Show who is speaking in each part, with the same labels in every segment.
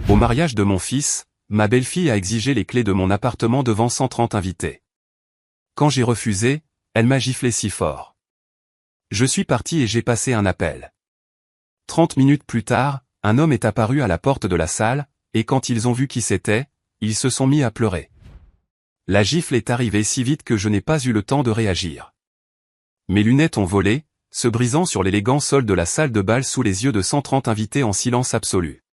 Speaker 1: Au mariage de mon fils, ma belle-fille a exigé les clés de mon appartement devant 130 invités. Quand j'ai refusé, elle m'a giflé si fort. Je suis parti et j'ai passé un appel. 30 minutes plus tard, un homme est apparu à la porte de la salle, et quand ils ont vu qui c'était, ils se sont mis à pleurer. La gifle est arrivée si vite que je n'ai pas eu le temps de réagir. Mes lunettes ont volé, se brisant sur l'élégant sol de la salle de bal sous les yeux de 130 invités en silence absolu.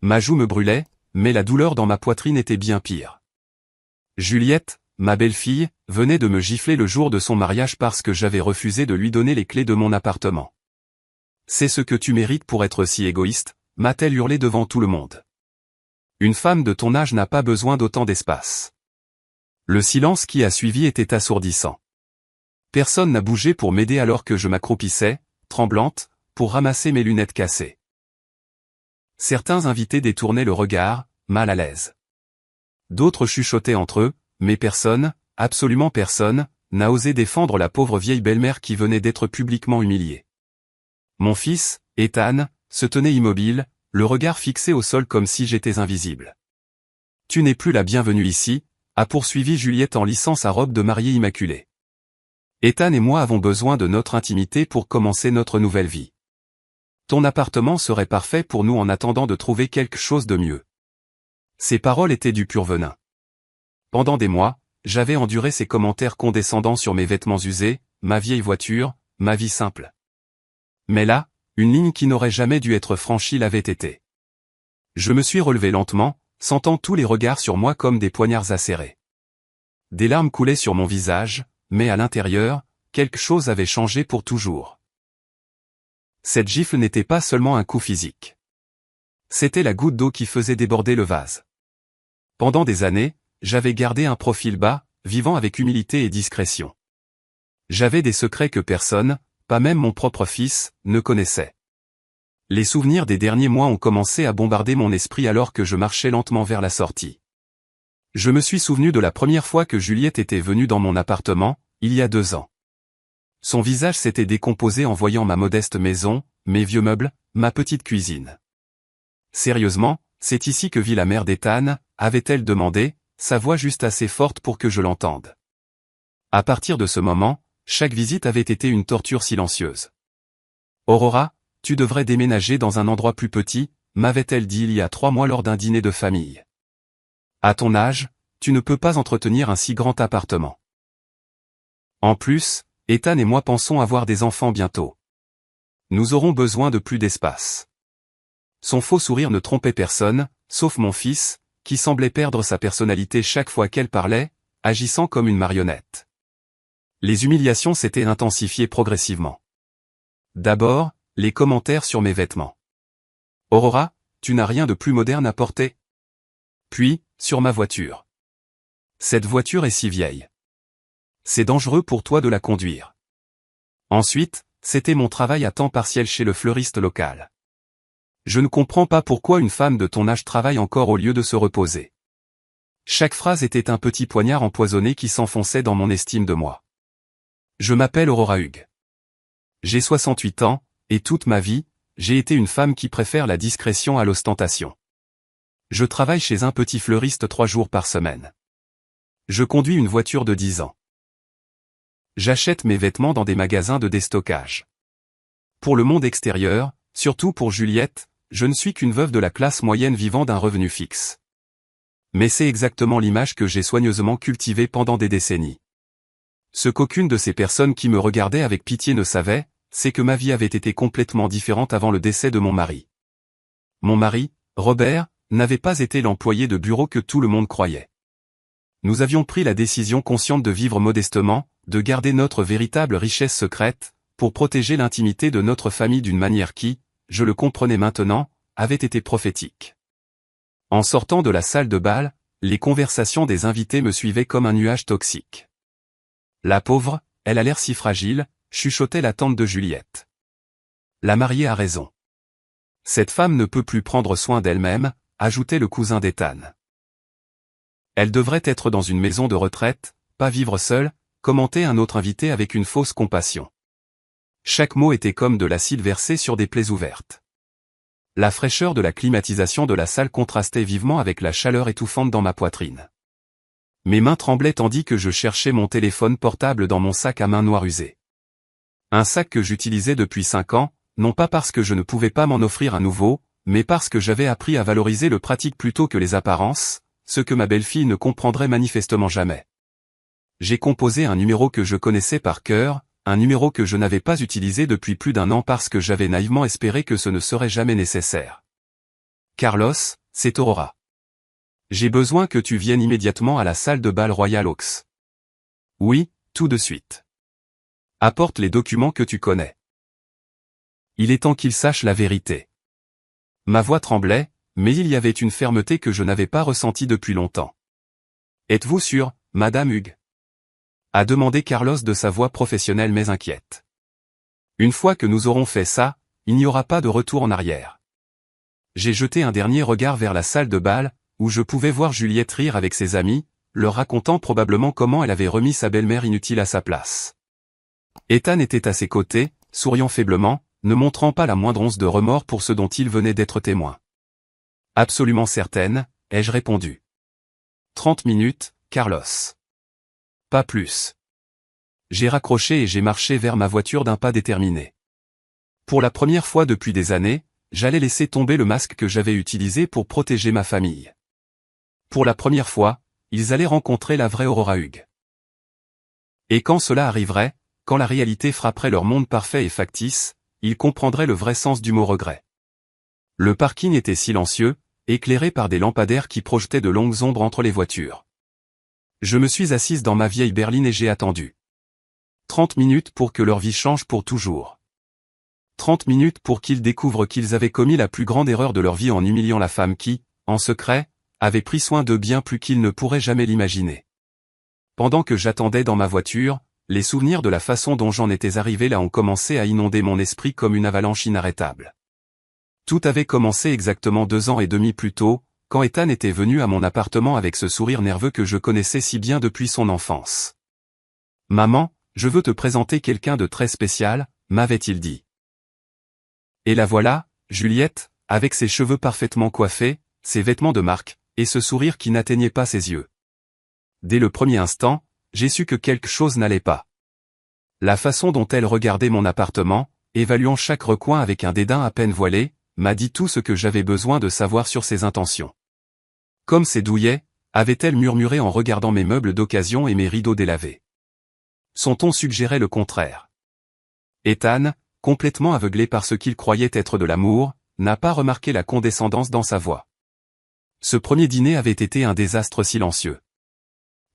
Speaker 1: Ma joue me brûlait, mais la douleur dans ma poitrine était bien pire. Juliette, ma belle-fille, venait de me gifler le jour de son mariage parce que j'avais refusé de lui donner les clés de mon appartement. C'est ce que tu mérites pour être si égoïste, m'a-t-elle hurlé devant tout le monde. Une femme de ton âge n'a pas besoin d'autant d'espace. Le silence qui a suivi était assourdissant. Personne n'a bougé pour m'aider alors que je m'accroupissais, tremblante, pour ramasser mes lunettes cassées. Certains invités détournaient le regard, mal à l'aise. D'autres chuchotaient entre eux, mais personne, absolument personne, n'a osé défendre la pauvre vieille belle-mère qui venait d'être publiquement humiliée. Mon fils, Ethan, se tenait immobile, le regard fixé au sol comme si j'étais invisible. « Tu n'es plus la bienvenue ici », a poursuivi Juliette en lissant sa robe de mariée immaculée. Ethan et moi avons besoin de notre intimité pour commencer notre nouvelle vie. Ton appartement serait parfait pour nous en attendant de trouver quelque chose de mieux. Ces paroles étaient du pur venin. Pendant des mois, j'avais enduré ces commentaires condescendants sur mes vêtements usés, ma vieille voiture, ma vie simple. Mais là, une ligne qui n'aurait jamais dû être franchie l'avait été. Je me suis relevé lentement, sentant tous les regards sur moi comme des poignards acérés. Des larmes coulaient sur mon visage, mais à l'intérieur, quelque chose avait changé pour toujours. Cette gifle n'était pas seulement un coup physique. C'était la goutte d'eau qui faisait déborder le vase. Pendant des années, j'avais gardé un profil bas, vivant avec humilité et discrétion. J'avais des secrets que personne, pas même mon propre fils, ne connaissait. Les souvenirs des derniers mois ont commencé à bombarder mon esprit alors que je marchais lentement vers la sortie. Je me suis souvenu de la première fois que Juliette était venue dans mon appartement, il y a 2 ans. Son visage s'était décomposé en voyant ma modeste maison, mes vieux meubles, ma petite cuisine. Sérieusement, c'est ici que vit la mère d'Ethan, avait-elle demandé, sa voix juste assez forte pour que je l'entende. À partir de ce moment, chaque visite avait été une torture silencieuse. Aurora, tu devrais déménager dans un endroit plus petit, m'avait-elle dit il y a 3 mois lors d'un dîner de famille. À ton âge, tu ne peux pas entretenir un si grand appartement. En plus, Ethan et moi pensons avoir des enfants bientôt. Nous aurons besoin de plus d'espace. Son faux sourire ne trompait personne, sauf mon fils, qui semblait perdre sa personnalité chaque fois qu'elle parlait, agissant comme une marionnette. Les humiliations s'étaient intensifiées progressivement. D'abord, les commentaires sur mes vêtements. « Aurora, tu n'as rien de plus moderne à porter ?» Puis, sur ma voiture. « Cette voiture est si vieille. C'est dangereux pour toi de la conduire. » Ensuite, c'était mon travail à temps partiel chez le fleuriste local. « Je ne comprends pas pourquoi une femme de ton âge travaille encore au lieu de se reposer. » Chaque phrase était un petit poignard empoisonné qui s'enfonçait dans mon estime de moi. Je m'appelle Aurora Hughes. J'ai 68 ans, et toute ma vie, j'ai été une femme qui préfère la discrétion à l'ostentation. Je travaille chez un petit fleuriste 3 jours par semaine. Je conduis une voiture de 10 ans. J'achète mes vêtements dans des magasins de déstockage. Pour le monde extérieur, surtout pour Juliette, je ne suis qu'une veuve de la classe moyenne vivant d'un revenu fixe. Mais c'est exactement l'image que j'ai soigneusement cultivée pendant des décennies. Ce qu'aucune de ces personnes qui me regardaient avec pitié ne savait, c'est que ma vie avait été complètement différente avant le décès de mon mari. Mon mari, Robert, n'avait pas été l'employé de bureau que tout le monde croyait. Nous avions pris la décision consciente de vivre modestement, de garder notre véritable richesse secrète, pour protéger l'intimité de notre famille d'une manière qui, je le comprenais maintenant, avait été prophétique. En sortant de la salle de bal, les conversations des invités me suivaient comme un nuage toxique. La pauvre, elle a l'air si fragile, chuchotait la tante de Juliette. La mariée a raison. Cette femme ne peut plus prendre soin d'elle-même, ajoutait le cousin d'Ethan. Elle devrait être dans une maison de retraite, pas vivre seule, commentait un autre invité avec une fausse compassion. Chaque mot était comme de l'acide versé sur des plaies ouvertes. La fraîcheur de la climatisation de la salle contrastait vivement avec la chaleur étouffante dans ma poitrine. Mes mains tremblaient tandis que je cherchais mon téléphone portable dans mon sac à main noir usé. Un sac que j'utilisais depuis 5 ans, non pas parce que je ne pouvais pas m'en offrir un nouveau, mais parce que j'avais appris à valoriser le pratique plutôt que les apparences, ce que ma belle-fille ne comprendrait manifestement jamais. J'ai composé un numéro que je connaissais par cœur, un numéro que je n'avais pas utilisé depuis plus d'1 an parce que j'avais naïvement espéré que ce ne serait jamais nécessaire. Carlos, c'est Aurora. J'ai besoin que tu viennes immédiatement à la salle de bal Royal Oaks. Oui, tout de suite. Apporte les documents que tu connais. Il est temps qu'il sache la vérité. Ma voix tremblait, mais il y avait une fermeté que je n'avais pas ressentie depuis longtemps. Êtes-vous sûre, Madame Hughes? A demandé Carlos de sa voix professionnelle mais inquiète. Une fois que nous aurons fait ça, il n'y aura pas de retour en arrière. J'ai jeté un dernier regard vers la salle de bal, où je pouvais voir Juliette rire avec ses amis, leur racontant probablement comment elle avait remis sa belle-mère inutile à sa place. Ethan était à ses côtés, souriant faiblement, ne montrant pas la moindre once de remords pour ce dont il venait d'être témoin. Absolument certaine, ai-je répondu. 30 minutes, Carlos. Pas plus. J'ai raccroché et j'ai marché vers ma voiture d'un pas déterminé. Pour la première fois depuis des années, j'allais laisser tomber le masque que j'avais utilisé pour protéger ma famille. Pour la première fois, ils allaient rencontrer la vraie Aurora Hughes. Et quand cela arriverait, quand la réalité frapperait leur monde parfait et factice, ils comprendraient le vrai sens du mot regret. Le parking était silencieux, éclairé par des lampadaires qui projetaient de longues ombres entre les voitures. Je me suis assise dans ma vieille berline et j'ai attendu. 30 minutes pour que leur vie change pour toujours. 30 minutes pour qu'ils découvrent qu'ils avaient commis la plus grande erreur de leur vie en humiliant la femme qui, en secret, avait pris soin d'eux bien plus qu'ils ne pourraient jamais l'imaginer. Pendant que j'attendais dans ma voiture, les souvenirs de la façon dont j'en étais arrivé là ont commencé à inonder mon esprit comme une avalanche inarrêtable. Tout avait commencé exactement 2 ans et demi plus tôt, quand Ethan était venu à mon appartement avec ce sourire nerveux que je connaissais si bien depuis son enfance. « Maman, je veux te présenter quelqu'un de très spécial », m'avait-il dit. Et la voilà, Juliette, avec ses cheveux parfaitement coiffés, ses vêtements de marque, et ce sourire qui n'atteignait pas ses yeux. Dès le premier instant, j'ai su que quelque chose n'allait pas. La façon dont elle regardait mon appartement, évaluant chaque recoin avec un dédain à peine voilé, m'a dit tout ce que j'avais besoin de savoir sur ses intentions. Comme ses douillets, avait-elle murmuré en regardant mes meubles d'occasion et mes rideaux délavés. Son ton suggérait le contraire. Ethan, complètement aveuglé par ce qu'il croyait être de l'amour, n'a pas remarqué la condescendance dans sa voix. Ce premier dîner avait été un désastre silencieux.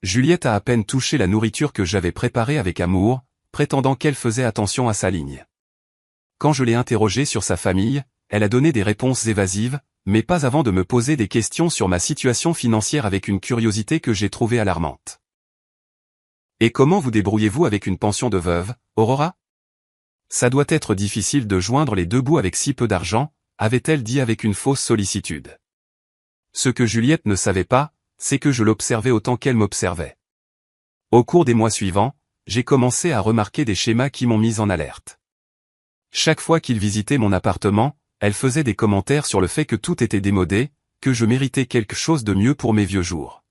Speaker 1: Juliette a à peine touché la nourriture que j'avais préparée avec amour, prétendant qu'elle faisait attention à sa ligne. Quand je l'ai interrogée sur sa famille, elle a donné des réponses évasives, mais pas avant de me poser des questions sur ma situation financière avec une curiosité que j'ai trouvée alarmante. « Et comment vous débrouillez-vous avec une pension de veuve, Aurora ? Ça doit être difficile de joindre les deux bouts avec si peu d'argent, avait-elle dit avec une fausse sollicitude. Ce que Juliette ne savait pas, c'est que je l'observais autant qu'elle m'observait. Au cours des mois suivants, j'ai commencé à remarquer des schémas qui m'ont mis en alerte. Chaque fois qu'il visitait mon appartement, elle faisait des commentaires sur le fait que tout était démodé, que je méritais quelque chose de mieux pour mes vieux jours.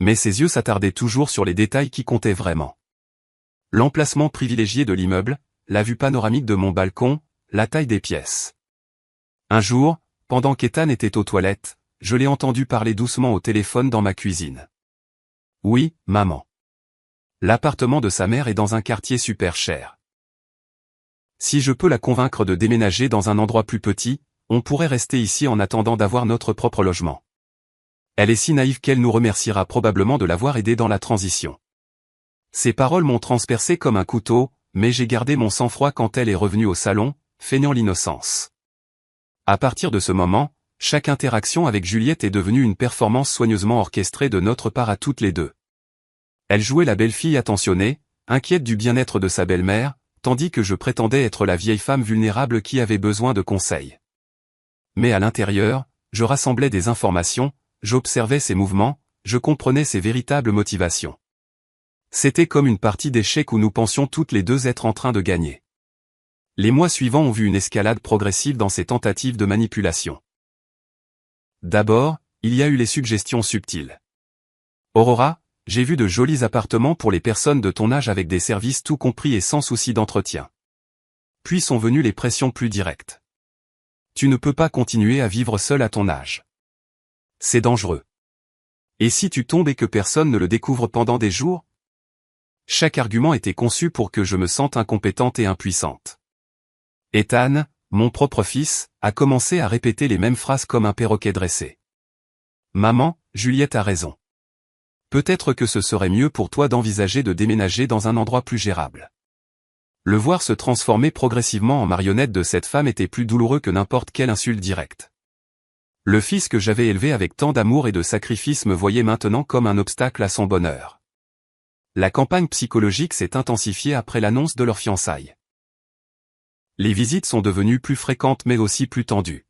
Speaker 1: Mais ses yeux s'attardaient toujours sur les détails qui comptaient vraiment. L'emplacement privilégié de l'immeuble, la vue panoramique de mon balcon, la taille des pièces. Un jour, pendant qu'Ethan était aux toilettes, je l'ai entendu parler doucement au téléphone dans ma cuisine. « Oui, maman. L'appartement de sa mère est dans un quartier super cher. Si je peux la convaincre de déménager dans un endroit plus petit, on pourrait rester ici en attendant d'avoir notre propre logement. Elle est si naïve qu'elle nous remerciera probablement de l'avoir aidée dans la transition. » Ces paroles m'ont transpercé comme un couteau, mais j'ai gardé mon sang-froid quand elle est revenue au salon, feignant l'innocence. À partir de ce moment, chaque interaction avec Juliette est devenue une performance soigneusement orchestrée de notre part à toutes les deux. Elle jouait la belle-fille attentionnée, inquiète du bien-être de sa belle-mère, tandis que je prétendais être la vieille femme vulnérable qui avait besoin de conseils. Mais à l'intérieur, je rassemblais des informations, j'observais ses mouvements, je comprenais ses véritables motivations. C'était comme une partie d'échecs où nous pensions toutes les deux être en train de gagner. Les mois suivants ont vu une escalade progressive dans ces tentatives de manipulation. D'abord, il y a eu les suggestions subtiles. Aurora, j'ai vu de jolis appartements pour les personnes de ton âge avec des services tout compris et sans souci d'entretien. Puis sont venues les pressions plus directes. Tu ne peux pas continuer à vivre seul à ton âge. C'est dangereux. Et si tu tombes et que personne ne le découvre pendant des jours? Chaque argument était conçu pour que je me sente incompétente et impuissante. Ethan, mon propre fils, a commencé à répéter les mêmes phrases comme un perroquet dressé. Maman, Juliette a raison. Peut-être que ce serait mieux pour toi d'envisager de déménager dans un endroit plus gérable. Le voir se transformer progressivement en marionnette de cette femme était plus douloureux que n'importe quelle insulte directe. Le fils que j'avais élevé avec tant d'amour et de sacrifice me voyait maintenant comme un obstacle à son bonheur. La campagne psychologique s'est intensifiée après l'annonce de leur fiançailles. Les visites sont devenues plus fréquentes mais aussi plus tendues.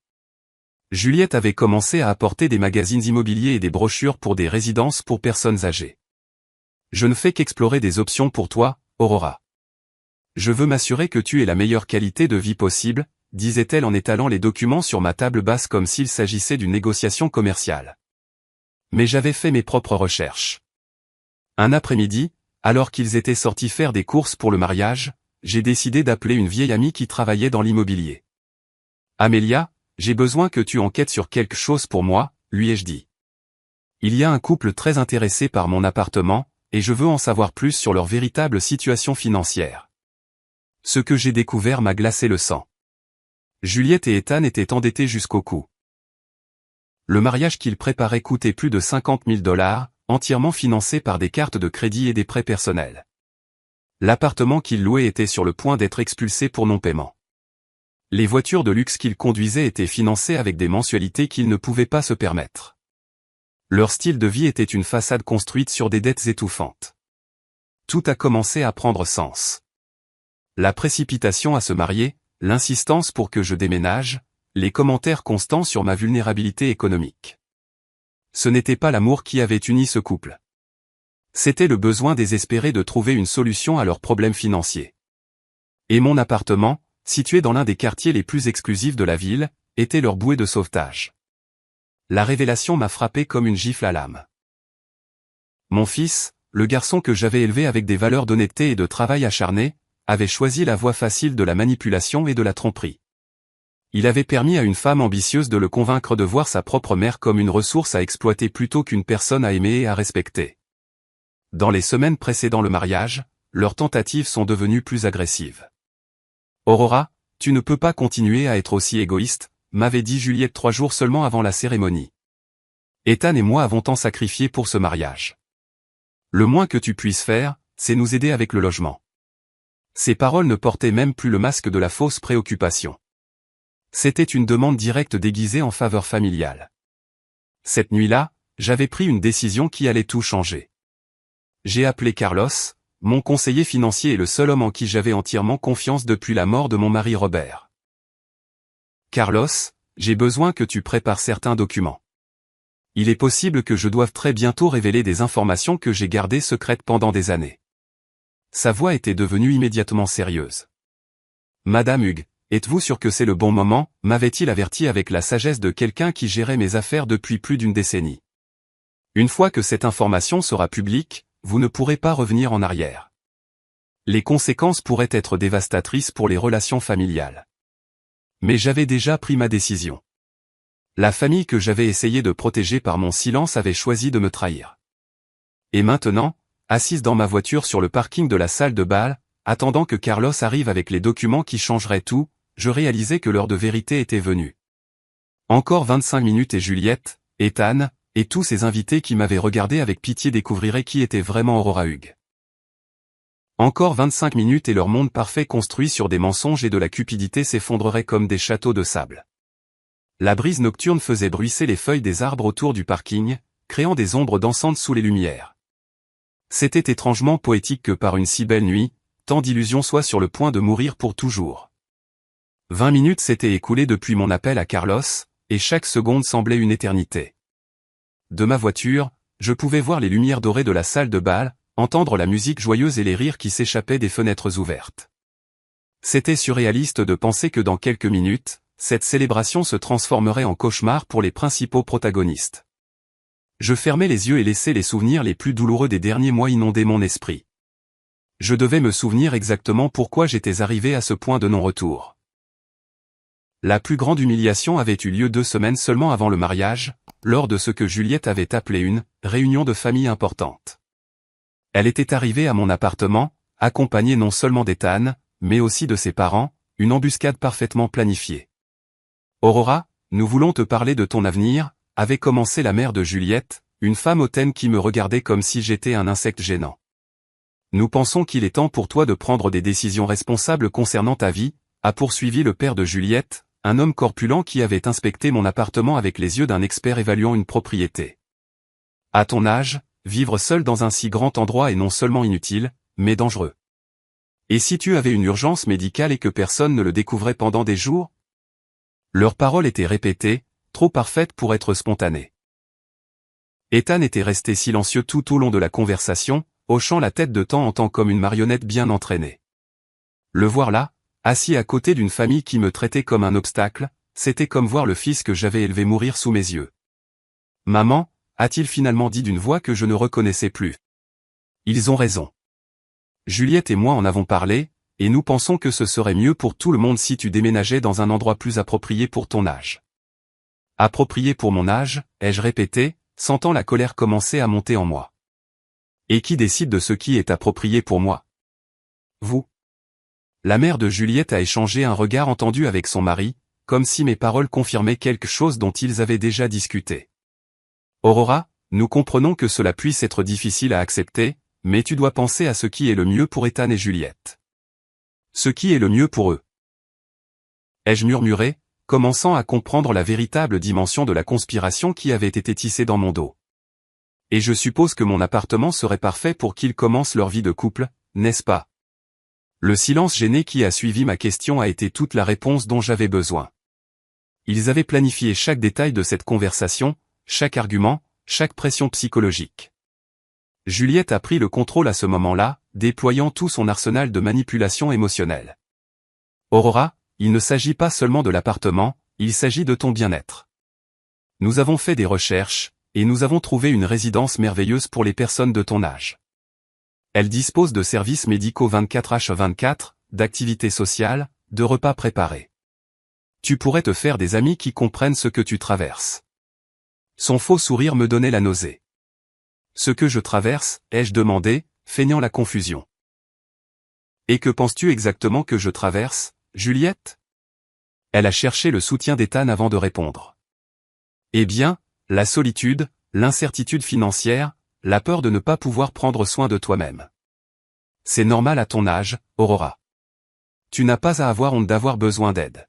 Speaker 1: Juliette avait commencé à apporter des magazines immobiliers et des brochures pour des résidences pour personnes âgées. Je ne fais qu'explorer des options pour toi, Aurora. Je veux m'assurer que tu aies la meilleure qualité de vie possible, disait-elle en étalant les documents sur ma table basse comme s'il s'agissait d'une négociation commerciale. Mais j'avais fait mes propres recherches. Un après-midi, alors qu'ils étaient sortis faire des courses pour le mariage, j'ai décidé d'appeler une vieille amie qui travaillait dans l'immobilier. Amélia, j'ai besoin que tu enquêtes sur quelque chose pour moi, lui ai-je dit. Il y a un couple très intéressé par mon appartement, et je veux en savoir plus sur leur véritable situation financière. Ce que j'ai découvert m'a glacé le sang. Juliette et Ethan étaient endettés jusqu'au cou. Le mariage qu'ils préparaient coûtait plus de 50 000 $, entièrement financé par des cartes de crédit et des prêts personnels. L'appartement qu'ils louaient était sur le point d'être expulsé pour non-paiement. Les voitures de luxe qu'ils conduisaient étaient financées avec des mensualités qu'ils ne pouvaient pas se permettre. Leur style de vie était une façade construite sur des dettes étouffantes. Tout a commencé à prendre sens. La précipitation à se marier, l'insistance pour que je déménage, les commentaires constants sur ma vulnérabilité économique. Ce n'était pas l'amour qui avait uni ce couple. C'était le besoin désespéré de trouver une solution à leurs problèmes financiers. Et mon appartement, situé dans l'un des quartiers les plus exclusifs de la ville, était leur bouée de sauvetage. La révélation m'a frappé comme une gifle à l'âme. Mon fils, le garçon que j'avais élevé avec des valeurs d'honnêteté et de travail acharné, avait choisi la voie facile de la manipulation et de la tromperie. Il avait permis à une femme ambitieuse de le convaincre de voir sa propre mère comme une ressource à exploiter plutôt qu'une personne à aimer et à respecter. Dans les semaines précédant le mariage, leurs tentatives sont devenues plus agressives. Aurora, tu ne peux pas continuer à être aussi égoïste, m'avait dit Juliette 3 jours seulement avant la cérémonie. Ethan et moi avons tant sacrifié pour ce mariage. Le moins que tu puisses faire, c'est nous aider avec le logement. Ces paroles ne portaient même plus le masque de la fausse préoccupation. C'était une demande directe déguisée en faveur familiale. Cette nuit-là, j'avais pris une décision qui allait tout changer. J'ai appelé Carlos, mon conseiller financier et le seul homme en qui j'avais entièrement confiance depuis la mort de mon mari Robert. Carlos, j'ai besoin que tu prépares certains documents. Il est possible que je doive très bientôt révéler des informations que j'ai gardées secrètes pendant des années. Sa voix était devenue immédiatement sérieuse. Madame Hugues, êtes-vous sûr que c'est le bon moment, m'avait-il averti avec la sagesse de quelqu'un qui gérait mes affaires depuis plus d'une décennie. Une fois que cette information sera publique, vous ne pourrez pas revenir en arrière. Les conséquences pourraient être dévastatrices pour les relations familiales. Mais j'avais déjà pris ma décision. La famille que j'avais essayé de protéger par mon silence avait choisi de me trahir. Et maintenant, assise dans ma voiture sur le parking de la salle de bal, attendant que Carlos arrive avec les documents qui changeraient tout, je réalisais que l'heure de vérité était venue. Encore 25 minutes et Juliette, Ethan, et tous ces invités qui m'avaient regardé avec pitié découvriraient qui était vraiment Aurora Hugues. Encore 25 minutes et leur monde parfait construit sur des mensonges et de la cupidité s'effondrerait comme des châteaux de sable. La brise nocturne faisait bruisser les feuilles des arbres autour du parking, créant des ombres dansantes sous les lumières. C'était étrangement poétique que par une si belle nuit, tant d'illusions soient sur le point de mourir pour toujours. 20 minutes s'étaient écoulées depuis mon appel à Carlos, et chaque seconde semblait une éternité. De ma voiture, je pouvais voir les lumières dorées de la salle de bal, entendre la musique joyeuse et les rires qui s'échappaient des fenêtres ouvertes. C'était surréaliste de penser que dans quelques minutes, cette célébration se transformerait en cauchemar pour les principaux protagonistes. Je fermais les yeux et laissais les souvenirs les plus douloureux des derniers mois inonder mon esprit. Je devais me souvenir exactement pourquoi j'étais arrivé à ce point de non-retour. La plus grande humiliation avait eu lieu 2 semaines seulement avant le mariage, lors de ce que Juliette avait appelé une « réunion de famille importante ». Elle était arrivée à mon appartement, accompagnée non seulement d'Ethan, mais aussi de ses parents, une embuscade parfaitement planifiée. « Aurora, nous voulons te parler de ton avenir », avait commencé la mère de Juliette, une femme hautaine qui me regardait comme si j'étais un insecte gênant. « Nous pensons qu'il est temps pour toi de prendre des décisions responsables concernant ta vie », a poursuivi le père de Juliette, un homme corpulent qui avait inspecté mon appartement avec les yeux d'un expert évaluant une propriété. « À ton âge, vivre seul dans un si grand endroit est non seulement inutile, mais dangereux. Et si tu avais une urgence médicale et que personne ne le découvrait pendant des jours ?» Leurs paroles étaient répétées, trop parfaites pour être spontanées. Ethan était resté silencieux tout au long de la conversation, hochant la tête de temps en temps comme une marionnette bien entraînée. Le voir là, assis à côté d'une famille qui me traitait comme un obstacle, c'était comme voir le fils que j'avais élevé mourir sous mes yeux. « Maman », a-t-il finalement dit d'une voix que je ne reconnaissais plus. « Ils ont raison. Juliette et moi en avons parlé, et nous pensons que ce serait mieux pour tout le monde si tu déménageais dans un endroit plus approprié pour ton âge. » Approprié pour mon âge, ai-je répété, sentant la colère commencer à monter en moi. Et qui décide de ce qui est approprié pour moi? Vous. La mère de Juliette a échangé un regard entendu avec son mari, comme si mes paroles confirmaient quelque chose dont ils avaient déjà discuté. Aurora, nous comprenons que cela puisse être difficile à accepter, mais tu dois penser à ce qui est le mieux pour Ethan et Juliette. Ce qui est le mieux pour eux. Ai-je murmuré, commençant à comprendre la véritable dimension de la conspiration qui avait été tissée dans mon dos. Et je suppose que mon appartement serait parfait pour qu'ils commencent leur vie de couple, n'est-ce pas? Le silence gêné qui a suivi ma question a été toute la réponse dont j'avais besoin. Ils avaient planifié chaque détail de cette conversation, chaque argument, chaque pression psychologique. Juliette a pris le contrôle à ce moment-là, déployant tout son arsenal de manipulation émotionnelle. Aurora, il ne s'agit pas seulement de l'appartement, il s'agit de ton bien-être. Nous avons fait des recherches, et nous avons trouvé une résidence merveilleuse pour les personnes de ton âge. Elle dispose de services médicaux 24h24, d'activités sociales, de repas préparés. Tu pourrais te faire des amis qui comprennent ce que tu traverses. Son faux sourire me donnait la nausée. Ce que je traverse, ai-je demandé, feignant la confusion. Et que penses-tu exactement que je traverse, Juliette? Elle a cherché le soutien d'Ethan avant de répondre. Eh bien, la solitude, l'incertitude financière, la peur de ne pas pouvoir prendre soin de toi-même. C'est normal à ton âge, Aurora. Tu n'as pas à avoir honte d'avoir besoin d'aide.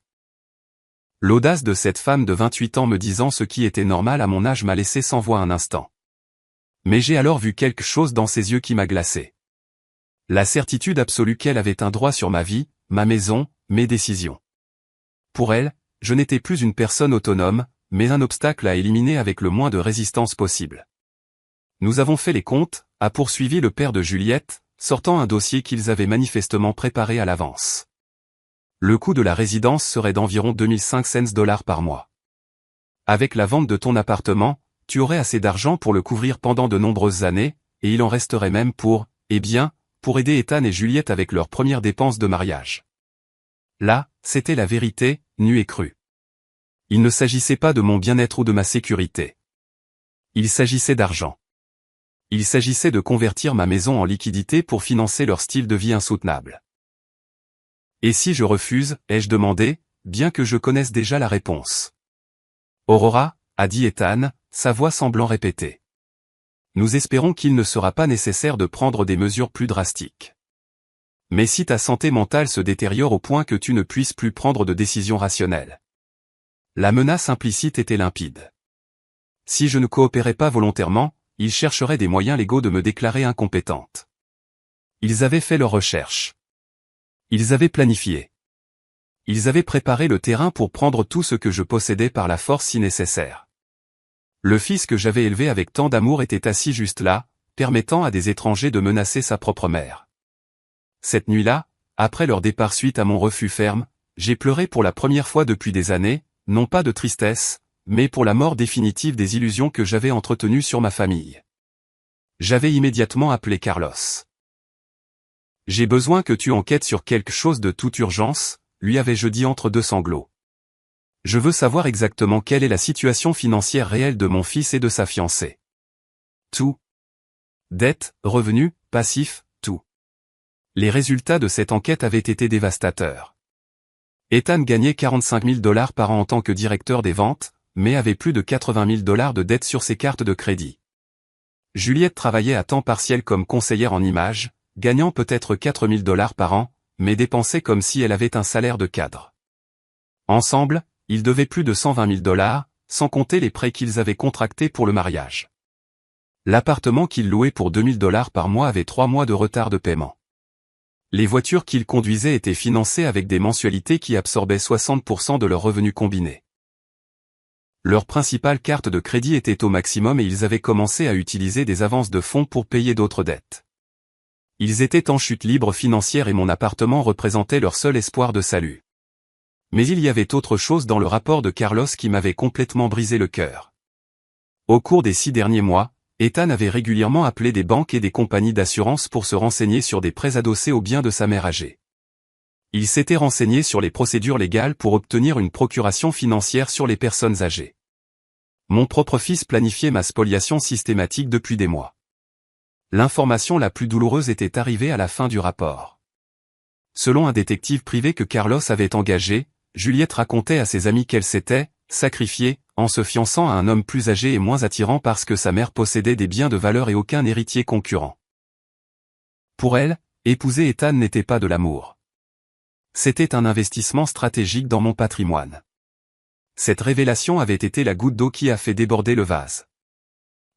Speaker 1: L'audace de cette femme de 28 ans me disant ce qui était normal à mon âge m'a laissé sans voix un instant. Mais j'ai alors vu quelque chose dans ses yeux qui m'a glacé. La certitude absolue qu'elle avait un droit sur ma vie, ma maison, mes décisions. Pour elle, je n'étais plus une personne autonome, mais un obstacle à éliminer avec le moins de résistance possible. Nous avons fait les comptes, a poursuivi le père de Juliette, sortant un dossier qu'ils avaient manifestement préparé à l'avance. Le coût de la résidence serait d'environ 2500 $ par mois. Avec la vente de ton appartement, tu aurais assez d'argent pour le couvrir pendant de nombreuses années, et il en resterait même pour aider Ethan et Juliette avec leurs premières dépenses de mariage. Là, c'était la vérité, nue et crue. Il ne s'agissait pas de mon bien-être ou de ma sécurité. Il s'agissait d'argent. Il s'agissait de convertir ma maison en liquidité pour financer leur style de vie insoutenable. Et si je refuse, ai-je demandé, bien que je connaisse déjà la réponse. Aurora, a dit Ethan, sa voix semblant répéter. Nous espérons qu'il ne sera pas nécessaire de prendre des mesures plus drastiques. Mais si ta santé mentale se détériore au point que tu ne puisses plus prendre de décisions rationnelles. La menace implicite était limpide. Si je ne coopérais pas volontairement, ils chercheraient des moyens légaux de me déclarer incompétente. Ils avaient fait leurs recherches. Ils avaient planifié. Ils avaient préparé le terrain pour prendre tout ce que je possédais par la force si nécessaire. Le fils que j'avais élevé avec tant d'amour était assis juste là, permettant à des étrangers de menacer sa propre mère. Cette nuit-là, après leur départ suite à mon refus ferme, j'ai pleuré pour la première fois depuis des années, non pas de tristesse, mais pour la mort définitive des illusions que j'avais entretenues sur ma famille. J'avais immédiatement appelé Carlos. J'ai besoin que tu enquêtes sur quelque chose de toute urgence, lui avais-je dit entre deux sanglots. Je veux savoir exactement quelle est la situation financière réelle de mon fils et de sa fiancée. Tout. Dette, revenus, passifs, tout. Les résultats de cette enquête avaient été dévastateurs. Ethan gagnait 45 000 $ par an en tant que directeur des ventes, mais avait plus de 80 000 $ de dettes sur ses cartes de crédit. Juliette travaillait à temps partiel comme conseillère en images, gagnant peut-être 4 000 $ par an, mais dépensait comme si elle avait un salaire de cadre. Ensemble, ils devaient plus de 120 000 $, sans compter les prêts qu'ils avaient contractés pour le mariage. L'appartement qu'ils louaient pour 2 000 $ par mois avait 3 mois de retard de paiement. Les voitures qu'ils conduisaient étaient financées avec des mensualités qui absorbaient 60% de leurs revenus combinés. Leur principale carte de crédit était au maximum et ils avaient commencé à utiliser des avances de fonds pour payer d'autres dettes. Ils étaient en chute libre financière et mon appartement représentait leur seul espoir de salut. Mais il y avait autre chose dans le rapport de Carlos qui m'avait complètement brisé le cœur. Au cours des 6 derniers mois, Ethan avait régulièrement appelé des banques et des compagnies d'assurance pour se renseigner sur des prêts adossés aux biens de sa mère âgée. Il s'était renseigné sur les procédures légales pour obtenir une procuration financière sur les personnes âgées. Mon propre fils planifiait ma spoliation systématique depuis des mois. L'information la plus douloureuse était arrivée à la fin du rapport. Selon un détective privé que Carlos avait engagé, Juliette racontait à ses amis qu'elle s'était sacrifiée en se fiançant à un homme plus âgé et moins attirant parce que sa mère possédait des biens de valeur et aucun héritier concurrent. Pour elle, épouser Ethan n'était pas de l'amour. C'était un investissement stratégique dans mon patrimoine. Cette révélation avait été la goutte d'eau qui a fait déborder le vase.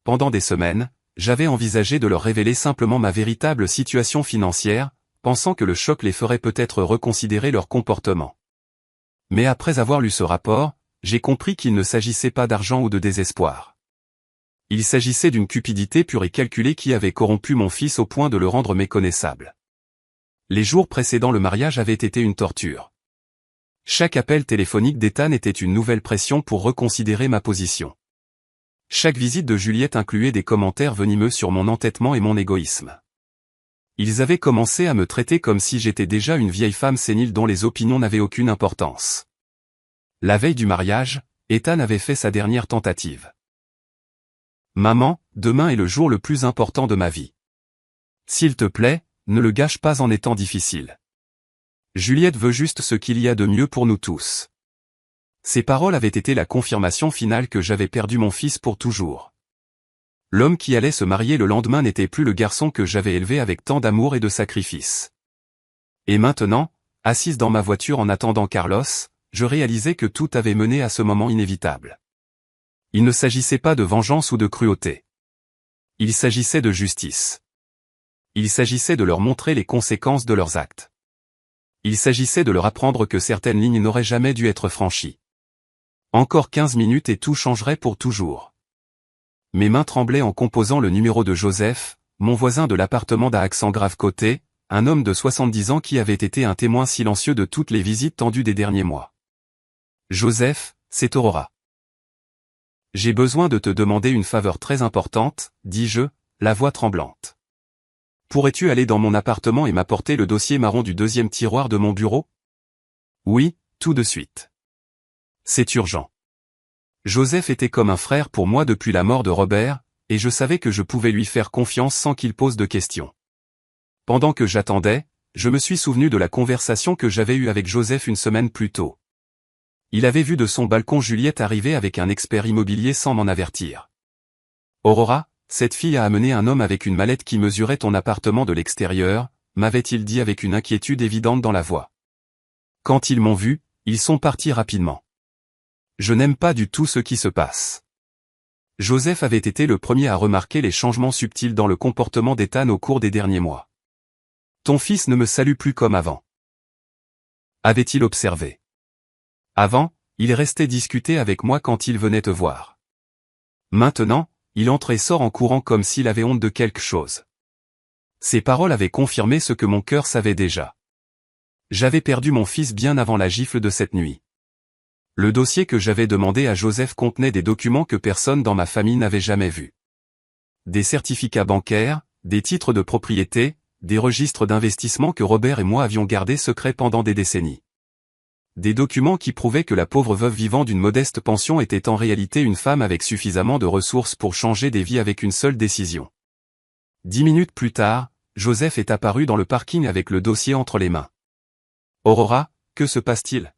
Speaker 1: Pendant des semaines, j'avais envisagé de leur révéler simplement ma véritable situation financière, pensant que le choc les ferait peut-être reconsidérer leur comportement. Mais après avoir lu ce rapport, j'ai compris qu'il ne s'agissait pas d'argent ou de désespoir. Il s'agissait d'une cupidité pure et calculée qui avait corrompu mon fils au point de le rendre méconnaissable. Les jours précédant le mariage avaient été une torture. Chaque appel téléphonique d'Ethan était une nouvelle pression pour reconsidérer ma position. Chaque visite de Juliette incluait des commentaires venimeux sur mon entêtement et mon égoïsme. Ils avaient commencé à me traiter comme si j'étais déjà une vieille femme sénile dont les opinions n'avaient aucune importance. La veille du mariage, Ethan avait fait sa dernière tentative. « Maman, demain est le jour le plus important de ma vie. S'il te plaît, ne le gâche pas en étant difficile. Juliette veut juste ce qu'il y a de mieux pour nous tous. » Ces paroles avaient été la confirmation finale que j'avais perdu mon fils pour toujours. L'homme qui allait se marier le lendemain n'était plus le garçon que j'avais élevé avec tant d'amour et de sacrifice. Et maintenant, assise dans ma voiture en attendant Carlos, je réalisais que tout avait mené à ce moment inévitable. Il ne s'agissait pas de vengeance ou de cruauté. Il s'agissait de justice. Il s'agissait de leur montrer les conséquences de leurs actes. Il s'agissait de leur apprendre que certaines lignes n'auraient jamais dû être franchies. Encore 15 minutes et tout changerait pour toujours. Mes mains tremblaient en composant le numéro de Joseph, mon voisin de l'appartement d'à accent grave côté, un homme de 70 ans qui avait été un témoin silencieux de toutes les visites tendues des derniers mois. Joseph, c'est Aurora. J'ai besoin de te demander une faveur très importante, dis-je, la voix tremblante. Pourrais-tu aller dans mon appartement et m'apporter le dossier marron du deuxième tiroir de mon bureau? Oui, tout de suite. C'est urgent. Joseph était comme un frère pour moi depuis la mort de Robert, et je savais que je pouvais lui faire confiance sans qu'il pose de questions. Pendant que j'attendais, je me suis souvenu de la conversation que j'avais eue avec Joseph une semaine plus tôt. Il avait vu de son balcon Juliette arriver avec un expert immobilier sans m'en avertir. Aurora, cette fille a amené un homme avec une mallette qui mesurait ton appartement de l'extérieur, m'avait-il dit avec une inquiétude évidente dans la voix. Quand ils m'ont vu, ils sont partis rapidement. Je n'aime pas du tout ce qui se passe. Joseph avait été le premier à remarquer les changements subtils dans le comportement d'Ethan au cours des derniers mois. Ton fils ne me salue plus comme avant. Avait-il observé? Avant, il restait discuter avec moi quand il venait te voir. Maintenant, il entre et sort en courant comme s'il avait honte de quelque chose. Ces paroles avaient confirmé ce que mon cœur savait déjà. J'avais perdu mon fils bien avant la gifle de cette nuit. Le dossier que j'avais demandé à Joseph contenait des documents que personne dans ma famille n'avait jamais vus. Des certificats bancaires, des titres de propriété, des registres d'investissement que Robert et moi avions gardés secrets pendant des décennies. Des documents qui prouvaient que la pauvre veuve vivant d'une modeste pension était en réalité une femme avec suffisamment de ressources pour changer des vies avec une seule décision. 10 minutes plus tard, Joseph est apparu dans le parking avec le dossier entre les mains. « Aurora, que se passe-t-il ?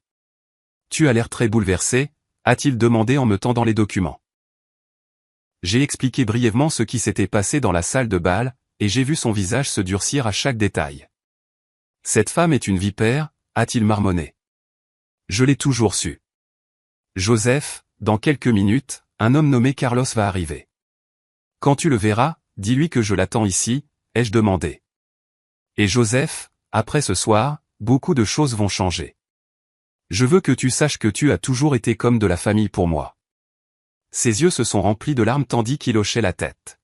Speaker 1: Tu as l'air très bouleversée », a-t-il demandé en me tendant les documents. J'ai expliqué brièvement ce qui s'était passé dans la salle de bal, et j'ai vu son visage se durcir à chaque détail. « Cette femme est une vipère », a-t-il marmonné. Je l'ai toujours su. Joseph, dans quelques minutes, un homme nommé Carlos va arriver. Quand tu le verras, dis-lui que je l'attends ici, ai-je demandé. Et Joseph, après ce soir, beaucoup de choses vont changer. Je veux que tu saches que tu as toujours été comme de la famille pour moi. Ses yeux se sont remplis de larmes tandis qu'il hochait la tête.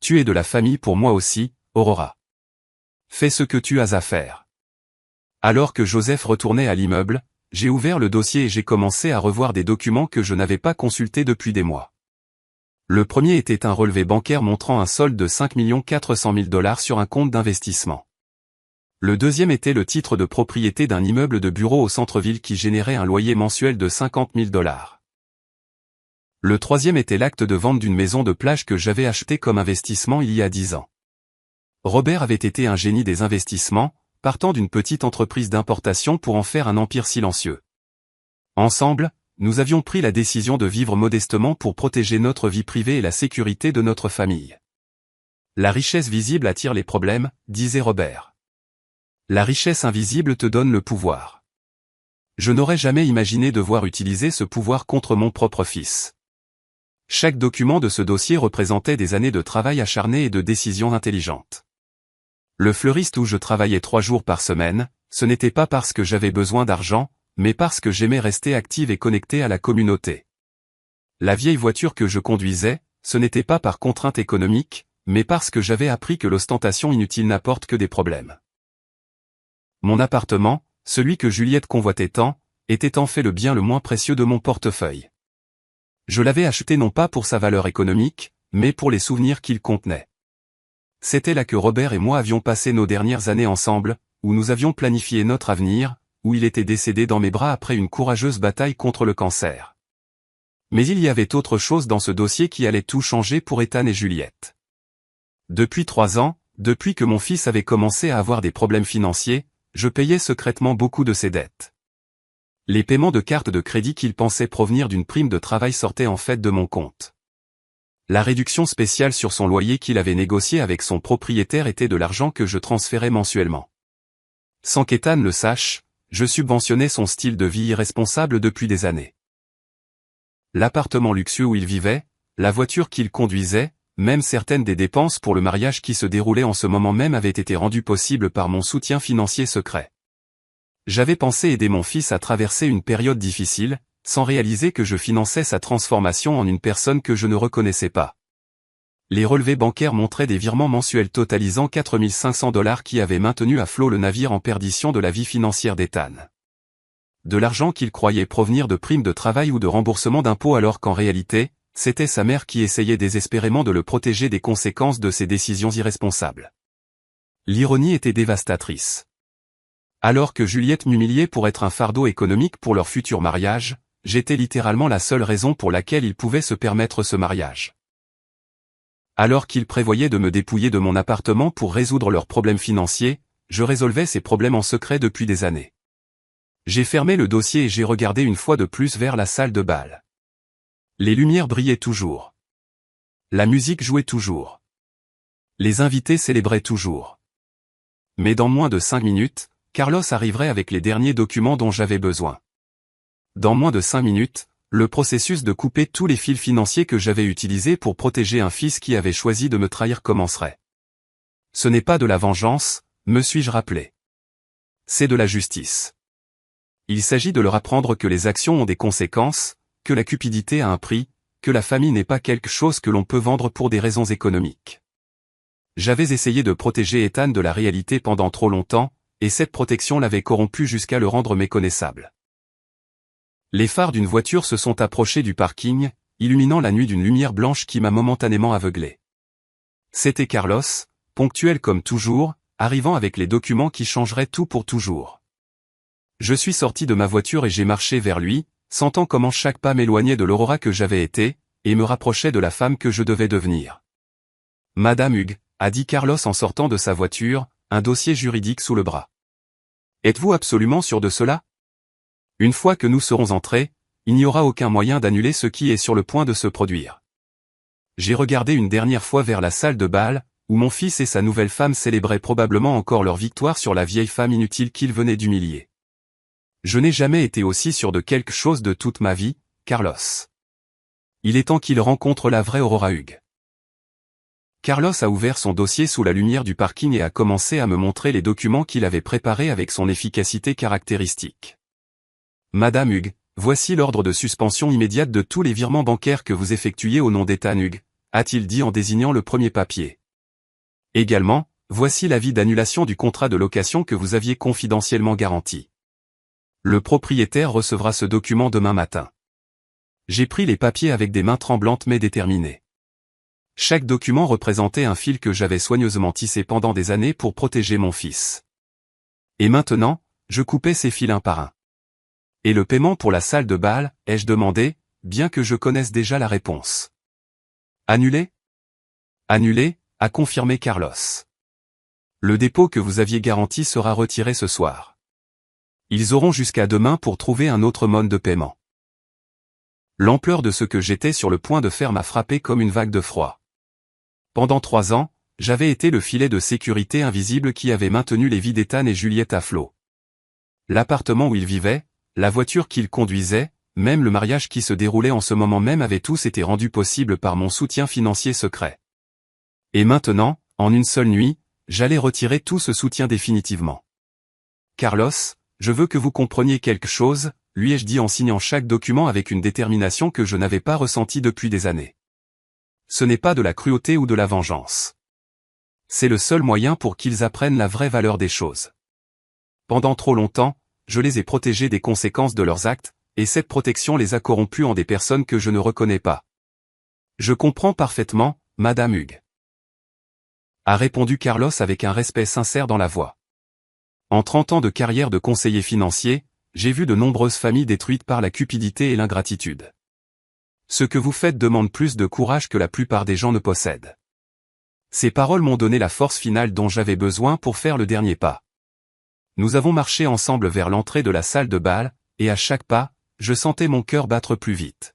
Speaker 1: Tu es de la famille pour moi aussi, Aurora. Fais ce que tu as à faire. Alors que Joseph retournait à l'immeuble, j'ai ouvert le dossier et j'ai commencé à revoir des documents que je n'avais pas consultés depuis des mois. Le premier était un relevé bancaire montrant un solde de 5 400 000 $ sur un compte d'investissement. Le deuxième était le titre de propriété d'un immeuble de bureau au centre-ville qui générait un loyer mensuel de 50 000 $. Le troisième était l'acte de vente d'une maison de plage que j'avais achetée comme investissement il y a 10 ans. Robert avait été un génie des investissements, partant d'une petite entreprise d'importation pour en faire un empire silencieux. Ensemble, nous avions pris la décision de vivre modestement pour protéger notre vie privée et la sécurité de notre famille. La richesse visible attire les problèmes, disait Robert. La richesse invisible te donne le pouvoir. Je n'aurais jamais imaginé devoir utiliser ce pouvoir contre mon propre fils. Chaque document de ce dossier représentait des années de travail acharné et de décisions intelligentes. Le fleuriste où je travaillais 3 jours par semaine, ce n'était pas parce que j'avais besoin d'argent, mais parce que j'aimais rester active et connectée à la communauté. La vieille voiture que je conduisais, ce n'était pas par contrainte économique, mais parce que j'avais appris que l'ostentation inutile n'apporte que des problèmes. Mon appartement, celui que Juliette convoitait tant, était en fait le bien le moins précieux de mon portefeuille. Je l'avais acheté non pas pour sa valeur économique, mais pour les souvenirs qu'il contenait. C'était là que Robert et moi avions passé nos dernières années ensemble, où nous avions planifié notre avenir, où il était décédé dans mes bras après une courageuse bataille contre le cancer. Mais il y avait autre chose dans ce dossier qui allait tout changer pour Ethan et Juliette. Depuis 3 ans, depuis que mon fils avait commencé à avoir des problèmes financiers, je payais secrètement beaucoup de ses dettes. Les paiements de cartes de crédit qu'il pensait provenir d'une prime de travail sortaient en fait de mon compte. La réduction spéciale sur son loyer qu'il avait négocié avec son propriétaire était de l'argent que je transférais mensuellement. Sans qu'Ethan le sache, je subventionnais son style de vie irresponsable depuis des années. L'appartement luxueux où il vivait, la voiture qu'il conduisait, même certaines des dépenses pour le mariage qui se déroulait en ce moment même avaient été rendues possibles par mon soutien financier secret. J'avais pensé aider mon fils à traverser une période difficile, sans réaliser que je finançais sa transformation en une personne que je ne reconnaissais pas. Les relevés bancaires montraient des virements mensuels totalisant 4 500 $ qui avaient maintenu à flot le navire en perdition de la vie financière d'Ethan. De l'argent qu'il croyait provenir de primes de travail ou de remboursement d'impôts alors qu'en réalité, c'était sa mère qui essayait désespérément de le protéger des conséquences de ses décisions irresponsables. L'ironie était dévastatrice. Alors que Juliette m'humiliait pour être un fardeau économique pour leur futur mariage, j'étais littéralement la seule raison pour laquelle il pouvait se permettre ce mariage. Alors qu'il prévoyait de me dépouiller de mon appartement pour résoudre leurs problèmes financiers, je résolvais ces problèmes en secret depuis des années. J'ai fermé le dossier et j'ai regardé une fois de plus vers la salle de bal. Les lumières brillaient toujours. La musique jouait toujours. Les invités célébraient toujours. Mais dans moins de 5 minutes, Carlos arriverait avec les derniers documents dont j'avais besoin. Dans moins de 5 minutes, le processus de couper tous les fils financiers que j'avais utilisés pour protéger un fils qui avait choisi de me trahir commencerait. Ce n'est pas de la vengeance, me suis-je rappelé. C'est de la justice. Il s'agit de leur apprendre que les actions ont des conséquences, que la cupidité a un prix, que la famille n'est pas quelque chose que l'on peut vendre pour des raisons économiques. J'avais essayé de protéger Ethan de la réalité pendant trop longtemps, et cette protection l'avait corrompu jusqu'à le rendre méconnaissable. Les phares d'une voiture se sont approchés du parking, illuminant la nuit d'une lumière blanche qui m'a momentanément aveuglé. C'était Carlos, ponctuel comme toujours, arrivant avec les documents qui changeraient tout pour toujours. Je suis sorti de ma voiture et j'ai marché vers lui, sentant comment chaque pas m'éloignait de l'Aurora que j'avais été, et me rapprochait de la femme que je devais devenir. « Madame Hugues », a dit Carlos en sortant de sa voiture, un dossier juridique sous le bras. « Êtes-vous absolument sûr de cela ? Une fois que nous serons entrés, il n'y aura aucun moyen d'annuler ce qui est sur le point de se produire. » J'ai regardé une dernière fois vers la salle de bal, où mon fils et sa nouvelle femme célébraient probablement encore leur victoire sur la vieille femme inutile qu'ils venaient d'humilier. Je n'ai jamais été aussi sûr de quelque chose de toute ma vie, Carlos. Il est temps qu'il rencontre la vraie Aurora Hugues. Carlos a ouvert son dossier sous la lumière du parking et a commencé à me montrer les documents qu'il avait préparés avec son efficacité caractéristique. Madame Hugues, voici l'ordre de suspension immédiate de tous les virements bancaires que vous effectuiez au nom d'Ethan Hugues, a-t-il dit en désignant le premier papier. Également, voici l'avis d'annulation du contrat de location que vous aviez confidentiellement garanti. Le propriétaire recevra ce document demain matin. J'ai pris les papiers avec des mains tremblantes mais déterminées. Chaque document représentait un fil que j'avais soigneusement tissé pendant des années pour protéger mon fils. Et maintenant, je coupais ces fils un par un. Et le paiement pour la salle de bal, ai-je demandé, bien que je connaisse déjà la réponse. Annulé ? Annulé, a confirmé Carlos. Le dépôt que vous aviez garanti sera retiré ce soir. Ils auront jusqu'à demain pour trouver un autre mode de paiement. L'ampleur de ce que j'étais sur le point de faire m'a frappé comme une vague de froid. Pendant 3 ans, j'avais été le filet de sécurité invisible qui avait maintenu les vies d'Ethan et Juliette à flot. L'appartement où ils vivaient, la voiture qu'ils conduisaient, même le mariage qui se déroulait en ce moment même avaient tous été rendus possibles par mon soutien financier secret. Et maintenant, en une seule nuit, j'allais retirer tout ce soutien définitivement. Carlos, je veux que vous compreniez quelque chose, lui ai-je dit en signant chaque document avec une détermination que je n'avais pas ressentie depuis des années. Ce n'est pas de la cruauté ou de la vengeance. C'est le seul moyen pour qu'ils apprennent la vraie valeur des choses. Pendant trop longtemps, je les ai protégés des conséquences de leurs actes, et cette protection les a corrompus en des personnes que je ne reconnais pas. Je comprends parfaitement, Madame Hugues. A répondu Carlos avec un respect sincère dans la voix. En 30 ans de carrière de conseiller financier, j'ai vu de nombreuses familles détruites par la cupidité et l'ingratitude. Ce que vous faites demande plus de courage que la plupart des gens ne possèdent. Ces paroles m'ont donné la force finale dont j'avais besoin pour faire le dernier pas. Nous avons marché ensemble vers l'entrée de la salle de bal, et à chaque pas, je sentais mon cœur battre plus vite.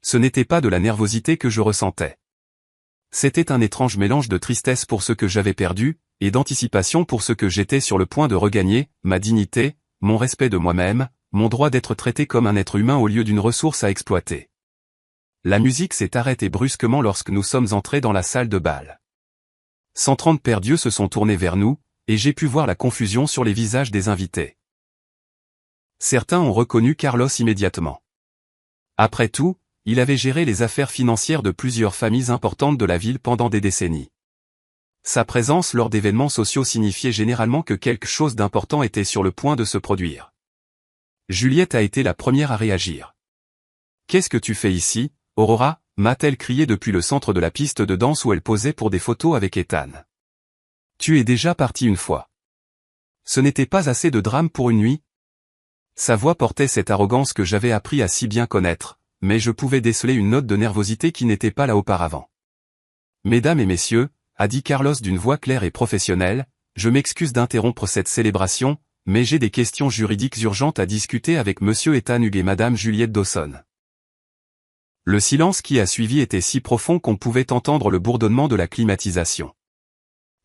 Speaker 1: Ce n'était pas de la nervosité que je ressentais. C'était un étrange mélange de tristesse pour ce que j'avais perdu, et d'anticipation pour ce que j'étais sur le point de regagner, ma dignité, mon respect de moi-même, mon droit d'être traité comme un être humain au lieu d'une ressource à exploiter. La musique s'est arrêtée brusquement lorsque nous sommes entrés dans la salle de bal. 130 paires d'yeux se sont tournés vers nous, et j'ai pu voir la confusion sur les visages des invités. Certains ont reconnu Carlos immédiatement. Après tout, il avait géré les affaires financières de plusieurs familles importantes de la ville pendant des décennies. Sa présence lors d'événements sociaux signifiait généralement que quelque chose d'important était sur le point de se produire. Juliette a été la première à réagir. « Qu'est-ce que tu fais ici, Aurora ?» m'a-t-elle crié depuis le centre de la piste de danse où elle posait pour des photos avec Ethan. « Tu es déjà parti une fois. Ce n'était pas assez de drame pour une nuit ?» Sa voix portait cette arrogance que j'avais appris à si bien connaître, mais je pouvais déceler une note de nervosité qui n'était pas là auparavant. « Mesdames et messieurs, » a dit Carlos d'une voix claire et professionnelle, « je m'excuse d'interrompre cette célébration, mais j'ai des questions juridiques urgentes à discuter avec Monsieur Ethan Hugues et Madame Juliette Dawson. » Le silence qui a suivi était si profond qu'on pouvait entendre le bourdonnement de la climatisation.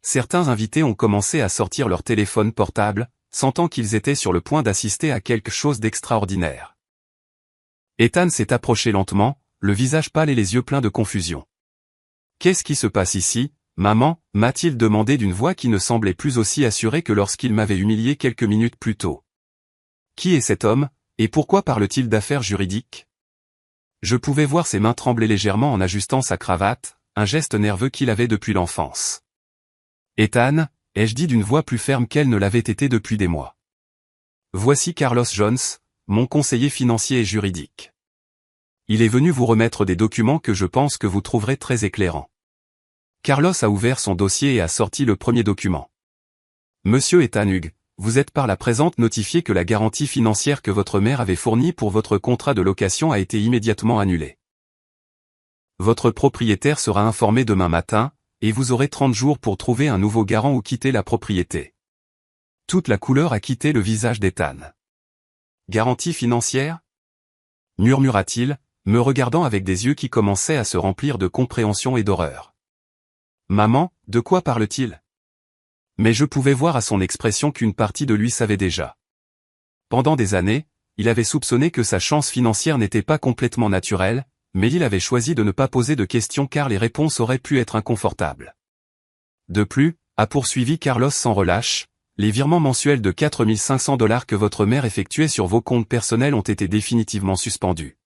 Speaker 1: Certains invités ont commencé à sortir leur téléphone portable, sentant qu'ils étaient sur le point d'assister à quelque chose d'extraordinaire. Ethan s'est approché lentement, le visage pâle et les yeux pleins de confusion. « Qu'est-ce qui se passe ici, maman ?» m'a-t-il demandé d'une voix qui ne semblait plus aussi assurée que lorsqu'il m'avait humilié quelques minutes plus tôt. « Qui est cet homme, et pourquoi parle-t-il d'affaires juridiques ?» Je pouvais voir ses mains trembler légèrement en ajustant sa cravate, un geste nerveux qu'il avait depuis l'enfance. « Ethan, ai-je dit d'une voix plus ferme qu'elle ne l'avait été depuis des mois. Voici Carlos Jones, mon conseiller financier et juridique. Il est venu vous remettre des documents que je pense que vous trouverez très éclairants. Carlos a ouvert son dossier et a sorti le premier document. Monsieur Ethan Hughes, vous êtes par la présente notifié que la garantie financière que votre mère avait fournie pour votre contrat de location a été immédiatement annulée. Votre propriétaire sera informé demain matin, et vous aurez 30 jours pour trouver un nouveau garant ou quitter la propriété. Toute la couleur a quitté le visage d'Ethan. Garantie financière ? Murmura-t-il, me regardant avec des yeux qui commençaient à se remplir de compréhension et d'horreur. Maman, de quoi parle-t-il ? Mais je pouvais voir à son expression qu'une partie de lui savait déjà. Pendant des années, il avait soupçonné que sa chance financière n'était pas complètement naturelle, mais il avait choisi de ne pas poser de questions car les réponses auraient pu être inconfortables. De plus, a poursuivi Carlos sans relâche, les virements mensuels de 4 500 $ que votre mère effectuait sur vos comptes personnels ont été définitivement suspendus.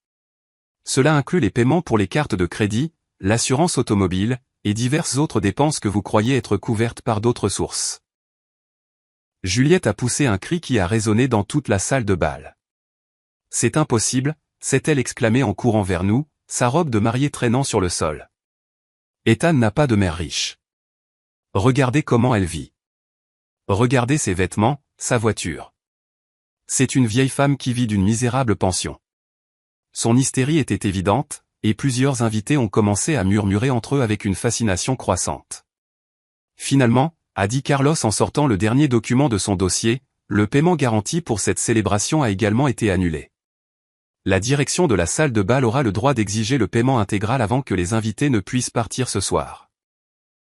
Speaker 1: Cela inclut les paiements pour les cartes de crédit, l'assurance automobile, et diverses autres dépenses que vous croyez être couvertes par d'autres sources. Juliette a poussé un cri qui a résonné dans toute la salle de bal. C'est impossible, s'est-elle exclamée en courant vers nous, sa robe de mariée traînant sur le sol. Ethan n'a pas de mère riche. Regardez comment elle vit. Regardez ses vêtements, sa voiture. C'est une vieille femme qui vit d'une misérable pension. Son hystérie était évidente, et plusieurs invités ont commencé à murmurer entre eux avec une fascination croissante. Finalement, a dit Carlos en sortant le dernier document de son dossier, le paiement garanti pour cette célébration a également été annulé. La direction de la salle de bal aura le droit d'exiger le paiement intégral avant que les invités ne puissent partir ce soir.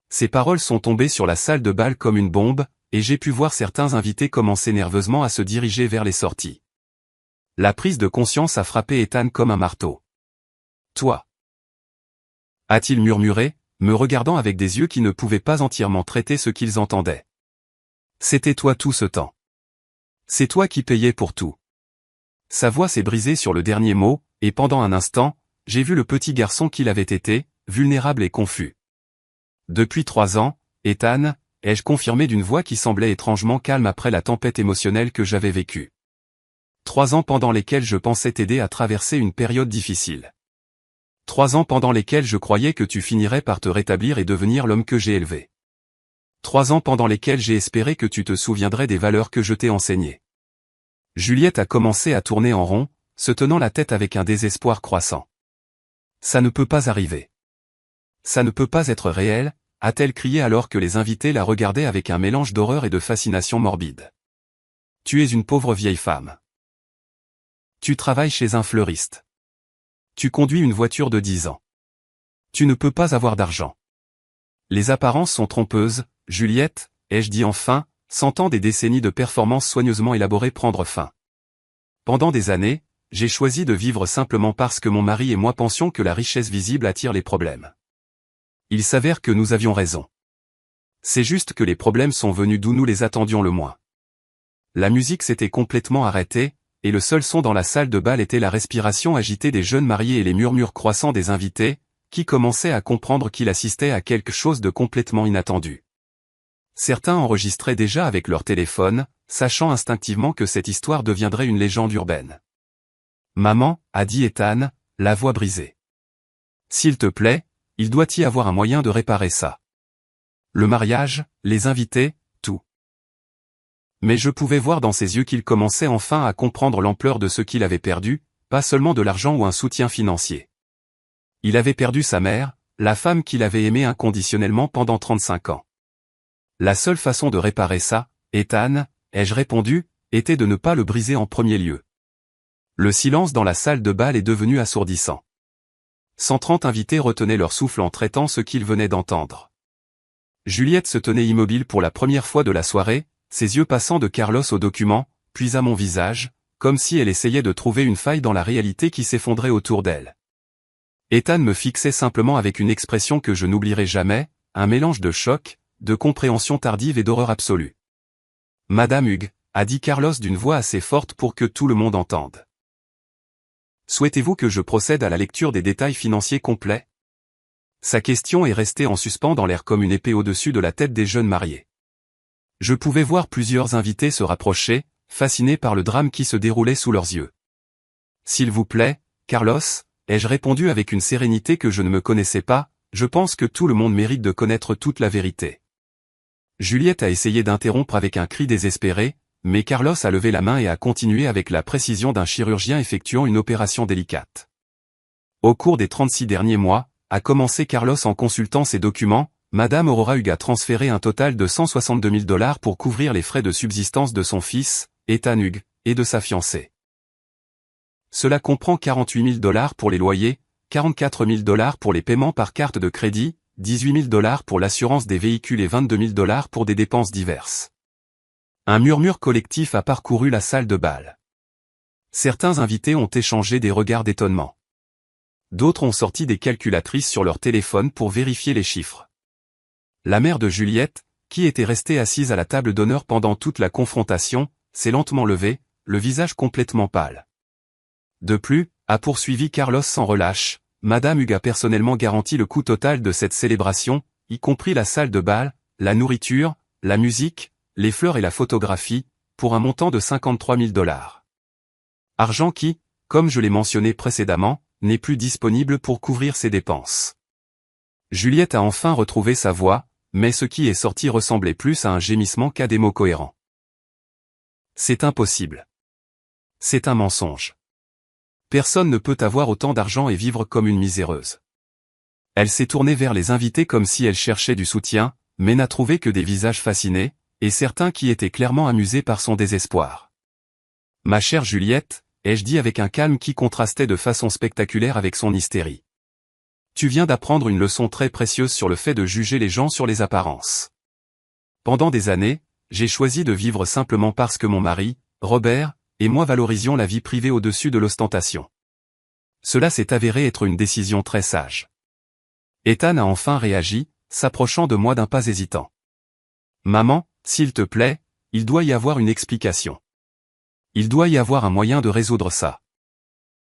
Speaker 1: Ces paroles sont tombées sur la salle de bal comme une bombe, et j'ai pu voir certains invités commencer nerveusement à se diriger vers les sorties. La prise de conscience a frappé Ethan comme un marteau. Toi, a-t-il murmuré, me regardant avec des yeux qui ne pouvaient pas entièrement traiter ce qu'ils entendaient. C'était toi tout ce temps. C'est toi qui payais pour tout. Sa voix s'est brisée sur le dernier mot, et pendant un instant, j'ai vu le petit garçon qu'il avait été, vulnérable et confus. Depuis 3 ans, Ethan, ai-je confirmé d'une voix qui semblait étrangement calme après la tempête émotionnelle que j'avais vécue. 3 ans pendant lesquels je pensais t'aider à traverser une période difficile. 3 ans pendant lesquels je croyais que tu finirais par te rétablir et devenir l'homme que j'ai élevé. 3 ans pendant lesquels j'ai espéré que tu te souviendrais des valeurs que je t'ai enseignées. Juliette a commencé à tourner en rond, se tenant la tête avec un désespoir croissant. Ça ne peut pas arriver. Ça ne peut pas être réel, a-t-elle crié alors que les invités la regardaient avec un mélange d'horreur et de fascination morbide. Tu es une pauvre vieille femme. Tu travailles chez un fleuriste. Tu conduis une voiture de 10 ans. Tu ne peux pas avoir d'argent. Les apparences sont trompeuses, Juliette, ai-je dit enfin, sentant des décennies de performances soigneusement élaborées prendre fin. Pendant des années, j'ai choisi de vivre simplement parce que mon mari et moi pensions que la richesse visible attire les problèmes. Il s'avère que nous avions raison. C'est juste que les problèmes sont venus d'où nous les attendions le moins. La musique s'était complètement arrêtée, et le seul son dans la salle de bal était la respiration agitée des jeunes mariés et les murmures croissants des invités, qui commençaient à comprendre qu'il assistait à quelque chose de complètement inattendu. Certains enregistraient déjà avec leur téléphone, sachant instinctivement que cette histoire deviendrait une légende urbaine. « Maman, a dit Ethan, la voix brisée. S'il te plaît, il doit y avoir un moyen de réparer ça. Le mariage, les invités, tout. » Mais je pouvais voir dans ses yeux qu'il commençait enfin à comprendre l'ampleur de ce qu'il avait perdu, pas seulement de l'argent ou un soutien financier. Il avait perdu sa mère, la femme qu'il avait aimée inconditionnellement pendant 35 ans. La seule façon de réparer ça, Ethan, ai-je répondu, était de ne pas le briser en premier lieu. Le silence dans la salle de bal est devenu assourdissant. 130 invités retenaient leur souffle en traitant ce qu'ils venaient d'entendre. Juliette se tenait immobile pour la première fois de la soirée, ses yeux passant de Carlos au document, puis à mon visage, comme si elle essayait de trouver une faille dans la réalité qui s'effondrait autour d'elle. Ethan me fixait simplement avec une expression que je n'oublierai jamais, un mélange de choc, de compréhension tardive et d'horreur absolue. « Madame Hughes, a dit Carlos d'une voix assez forte pour que tout le monde entende. Souhaitez-vous que je procède à la lecture des détails financiers complets ? Sa question est restée en suspens dans l'air comme une épée au-dessus de la tête des jeunes mariés. Je pouvais voir plusieurs invités se rapprocher, fascinés par le drame qui se déroulait sous leurs yeux. S'il vous plaît, Carlos, ai-je répondu avec une sérénité que je ne me connaissais pas, je pense que tout le monde mérite de connaître toute la vérité. Juliette a essayé d'interrompre avec un cri désespéré, mais Carlos a levé la main et a continué avec la précision d'un chirurgien effectuant une opération délicate. Au cours des 36 derniers mois, a commencé Carlos en consultant ses documents, Madame Aurora Hugues a transféré un total de $162 000 pour couvrir les frais de subsistance de son fils, Ethan Hugues, et de sa fiancée. Cela comprend $48 000 pour les loyers, $44 000 pour les paiements par carte de crédit, $18 000 pour l'assurance des véhicules et $22 000 pour des dépenses diverses. Un murmure collectif a parcouru la salle de bal. Certains invités ont échangé des regards d'étonnement. D'autres ont sorti des calculatrices sur leur téléphone pour vérifier les chiffres. La mère de Juliette, qui était restée assise à la table d'honneur pendant toute la confrontation, s'est lentement levée, le visage complètement pâle. De plus, a poursuivi Carlos sans relâche, Madame Hugues a personnellement garanti le coût total de cette célébration, y compris la salle de bal, la nourriture, la musique, les fleurs et la photographie, pour un montant de $53 000. Argent qui, comme je l'ai mentionné précédemment, n'est plus disponible pour couvrir ses dépenses. Juliette a enfin retrouvé sa voix, mais ce qui est sorti ressemblait plus à un gémissement qu'à des mots cohérents. C'est impossible. C'est un mensonge. Personne ne peut avoir autant d'argent et vivre comme une miséreuse. Elle s'est tournée vers les invités comme si elle cherchait du soutien, mais n'a trouvé que des visages fascinés, et certains qui étaient clairement amusés par son désespoir. Ma chère Juliette, ai-je dit avec un calme qui contrastait de façon spectaculaire avec son hystérie. Tu viens d'apprendre une leçon très précieuse sur le fait de juger les gens sur les apparences. Pendant des années, j'ai choisi de vivre simplement parce que mon mari, Robert, et moi valorisions la vie privée au-dessus de l'ostentation. Cela s'est avéré être une décision très sage. Ethan a enfin réagi, s'approchant de moi d'un pas hésitant. Maman, s'il te plaît, il doit y avoir une explication. Il doit y avoir un moyen de résoudre ça.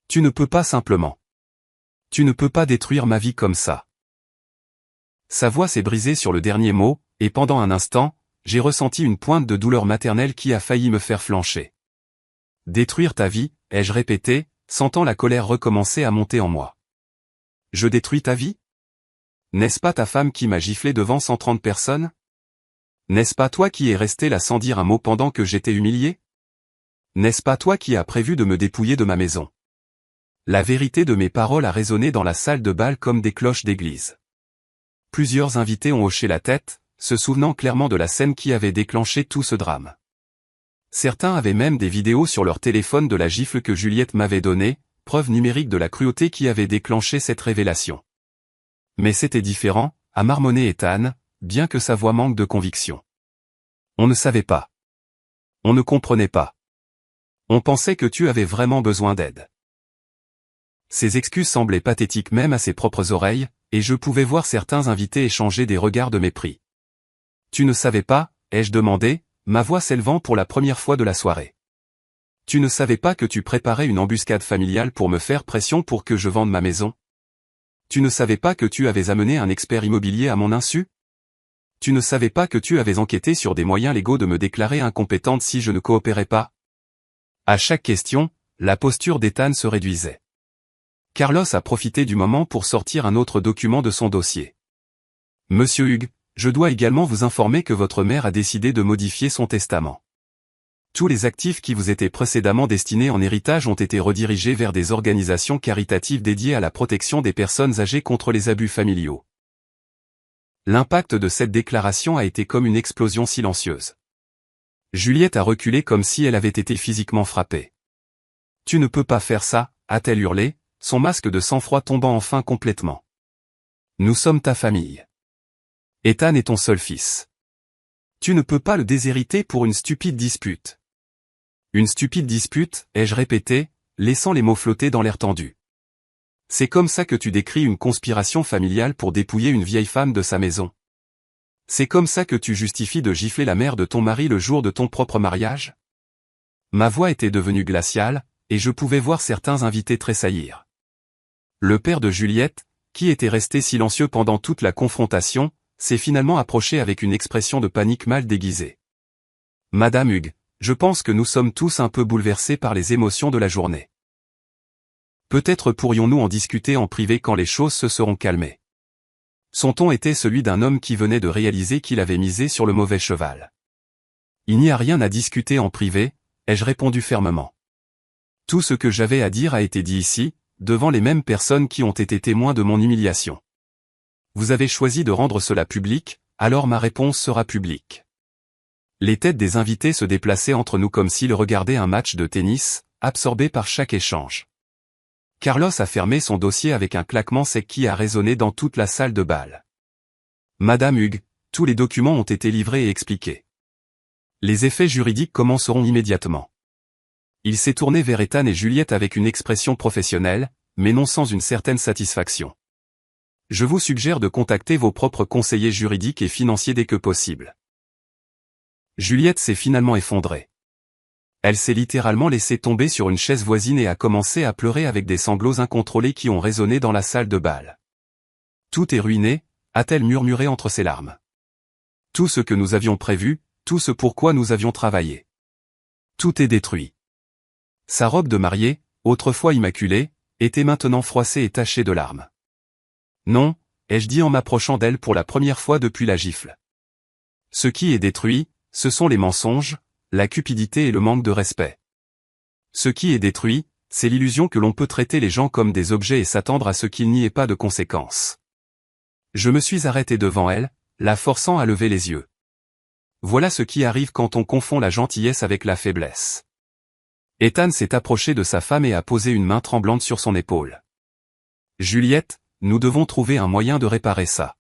Speaker 1: Tu ne peux pas simplement. Tu ne peux pas détruire ma vie comme ça. Sa voix s'est brisée sur le dernier mot, et pendant un instant, j'ai ressenti une pointe de douleur maternelle qui a failli me faire flancher. Détruire ta vie, ai-je répété, sentant la colère recommencer à monter en moi. Je détruis ta vie? N'est-ce pas ta femme qui m'a giflé devant 130 personnes? N'est-ce pas toi qui es resté là sans dire un mot pendant que j'étais humilié? N'est-ce pas toi qui as prévu de me dépouiller de ma maison? La vérité de mes paroles a résonné dans la salle de bal comme des cloches d'église. Plusieurs invités ont hoché la tête, se souvenant clairement de la scène qui avait déclenché tout ce drame. Certains avaient même des vidéos sur leur téléphone de la gifle que Juliette m'avait donnée, preuve numérique de la cruauté qui avait déclenché cette révélation. Mais c'était différent, a marmonné Ethan, bien que sa voix manque de conviction. On ne savait pas. On ne comprenait pas. On pensait que tu avais vraiment besoin d'aide. Ces excuses semblaient pathétiques même à ses propres oreilles, et je pouvais voir certains invités échanger des regards de mépris. Tu ne savais pas, ai-je demandé, ma voix s'élevant pour la première fois de la soirée. Tu ne savais pas que tu préparais une embuscade familiale pour me faire pression pour que je vende ma maison? Tu ne savais pas que tu avais amené un expert immobilier à mon insu? Tu ne savais pas que tu avais enquêté sur des moyens légaux de me déclarer incompétente si je ne coopérais pas? À chaque question, la posture d'Ethan se réduisait. Carlos a profité du moment pour sortir un autre document de son dossier. Monsieur Hugues, je dois également vous informer que votre mère a décidé de modifier son testament. Tous les actifs qui vous étaient précédemment destinés en héritage ont été redirigés vers des organisations caritatives dédiées à la protection des personnes âgées contre les abus familiaux. L'impact de cette déclaration a été comme une explosion silencieuse. Juliette a reculé comme si elle avait été physiquement frappée. « Tu ne peux pas faire ça », a-t-elle hurlé, son masque de sang-froid tombant enfin complètement. « Nous sommes ta famille. Ethan est ton seul fils. Tu ne peux pas le déshériter pour une stupide dispute. » Une stupide dispute, ai-je répété, laissant les mots flotter dans l'air tendu. C'est comme ça que tu décris une conspiration familiale pour dépouiller une vieille femme de sa maison. C'est comme ça que tu justifies de gifler la mère de ton mari le jour de ton propre mariage? Ma voix était devenue glaciale, et je pouvais voir certains invités tressaillir. Le père de Juliette, qui était resté silencieux pendant toute la confrontation, s'est finalement approché avec une expression de panique mal déguisée. Madame Hugues, je pense que nous sommes tous un peu bouleversés par les émotions de la journée. Peut-être pourrions-nous en discuter en privé quand les choses se seront calmées. Son ton était celui d'un homme qui venait de réaliser qu'il avait misé sur le mauvais cheval. Il n'y a rien à discuter en privé, ai-je répondu fermement. Tout ce que j'avais à dire a été dit ici, devant les mêmes personnes qui ont été témoins de mon humiliation. Vous avez choisi de rendre cela public, alors ma réponse sera publique. Les têtes des invités se déplaçaient entre nous comme s'ils regardaient un match de tennis, absorbés par chaque échange. Carlos a fermé son dossier avec un claquement sec qui a résonné dans toute la salle de bal. Madame Hugues, tous les documents ont été livrés et expliqués. Les effets juridiques commenceront immédiatement. Il s'est tourné vers Ethan et Juliette avec une expression professionnelle, mais non sans une certaine satisfaction. Je vous suggère de contacter vos propres conseillers juridiques et financiers dès que possible. Juliette s'est finalement effondrée. Elle s'est littéralement laissée tomber sur une chaise voisine et a commencé à pleurer avec des sanglots incontrôlés qui ont résonné dans la salle de bal. Tout est ruiné, a-t-elle murmuré entre ses larmes. Tout ce que nous avions prévu, tout ce pourquoi nous avions travaillé. Tout est détruit. Sa robe de mariée, autrefois immaculée, était maintenant froissée et tachée de larmes. Non, ai-je dit en m'approchant d'elle pour la première fois depuis la gifle. Ce qui est détruit, ce sont les mensonges, la cupidité et le manque de respect. Ce qui est détruit, c'est l'illusion que l'on peut traiter les gens comme des objets et s'attendre à ce qu'il n'y ait pas de conséquences. Je me suis arrêté devant elle, la forçant à lever les yeux. Voilà ce qui arrive quand on confond la gentillesse avec la faiblesse. Ethan s'est approché de sa femme et a posé une main tremblante sur son épaule. Juliette, nous devons trouver un moyen de réparer ça.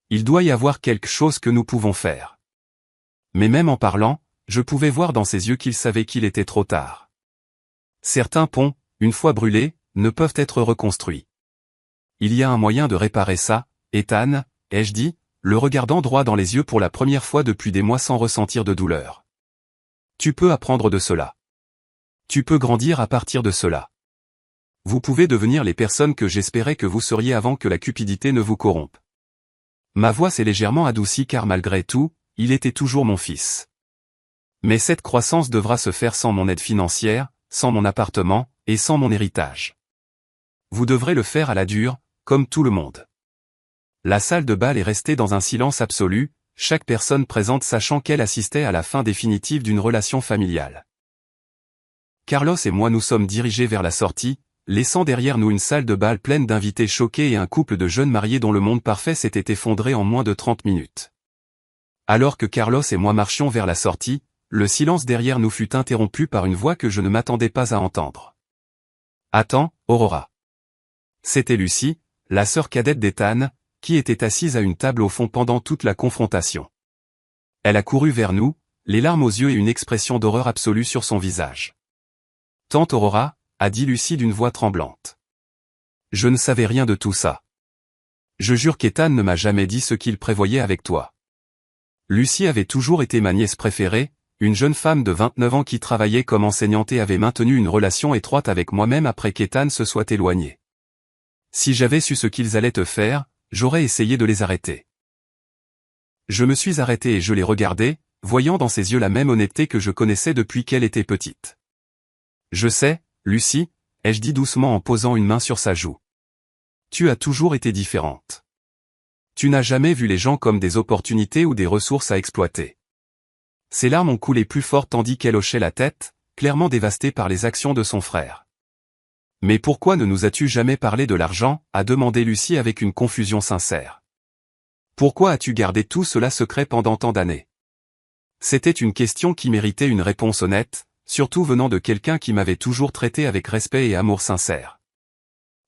Speaker 1: Il doit y avoir quelque chose que nous pouvons faire. Mais même en parlant, je pouvais voir dans ses yeux qu'il savait qu'il était trop tard. Certains ponts, une fois brûlés, ne peuvent être reconstruits. Il y a un moyen de réparer ça, Ethan, ai-je dit, le regardant droit dans les yeux pour la première fois depuis des mois sans ressentir de douleur. Tu peux apprendre de cela. Tu peux grandir à partir de cela. Vous pouvez devenir les personnes que j'espérais que vous seriez avant que la cupidité ne vous corrompe. Ma voix s'est légèrement adoucie car malgré tout, il était toujours mon fils. Mais cette croissance devra se faire sans mon aide financière, sans mon appartement, et sans mon héritage. Vous devrez le faire à la dure, comme tout le monde. La salle de bal est restée dans un silence absolu, chaque personne présente sachant qu'elle assistait à la fin définitive d'une relation familiale. Carlos et moi nous sommes dirigés vers la sortie, laissant derrière nous une salle de bal pleine d'invités choqués et un couple de jeunes mariés dont le monde parfait s'était effondré en moins de 30 minutes. Alors que Carlos et moi marchions vers la sortie, le silence derrière nous fut interrompu par une voix que je ne m'attendais pas à entendre. « Attends, Aurora. » C'était Lucie, la sœur cadette d'Ethan, qui était assise à une table au fond pendant toute la confrontation. Elle a couru vers nous, les larmes aux yeux et une expression d'horreur absolue sur son visage. « Tante Aurora, » a dit Lucie d'une voix tremblante. « Je ne savais rien de tout ça. Je jure qu'Ethan ne m'a jamais dit ce qu'il prévoyait avec toi. » Lucie avait toujours été ma nièce préférée, une jeune femme de 29 ans qui travaillait comme enseignante et avait maintenu une relation étroite avec moi-même après qu'Ethan se soit éloigné. Si j'avais su ce qu'ils allaient te faire, j'aurais essayé de les arrêter. Je me suis arrêté et je les regardais, voyant dans ses yeux la même honnêteté que je connaissais depuis qu'elle était petite. Je sais, Lucie, ai-je dit doucement en posant une main sur sa joue. Tu as toujours été différente. Tu n'as jamais vu les gens comme des opportunités ou des ressources à exploiter. Ses larmes ont coulé plus fort tandis qu'elle hochait la tête, clairement dévastée par les actions de son frère. Mais pourquoi ne nous as-tu jamais parlé de l'argent, a demandé Lucie avec une confusion sincère. Pourquoi as-tu gardé tout cela secret pendant tant d'années? C'était une question qui méritait une réponse honnête, surtout venant de quelqu'un qui m'avait toujours traité avec respect et amour sincère.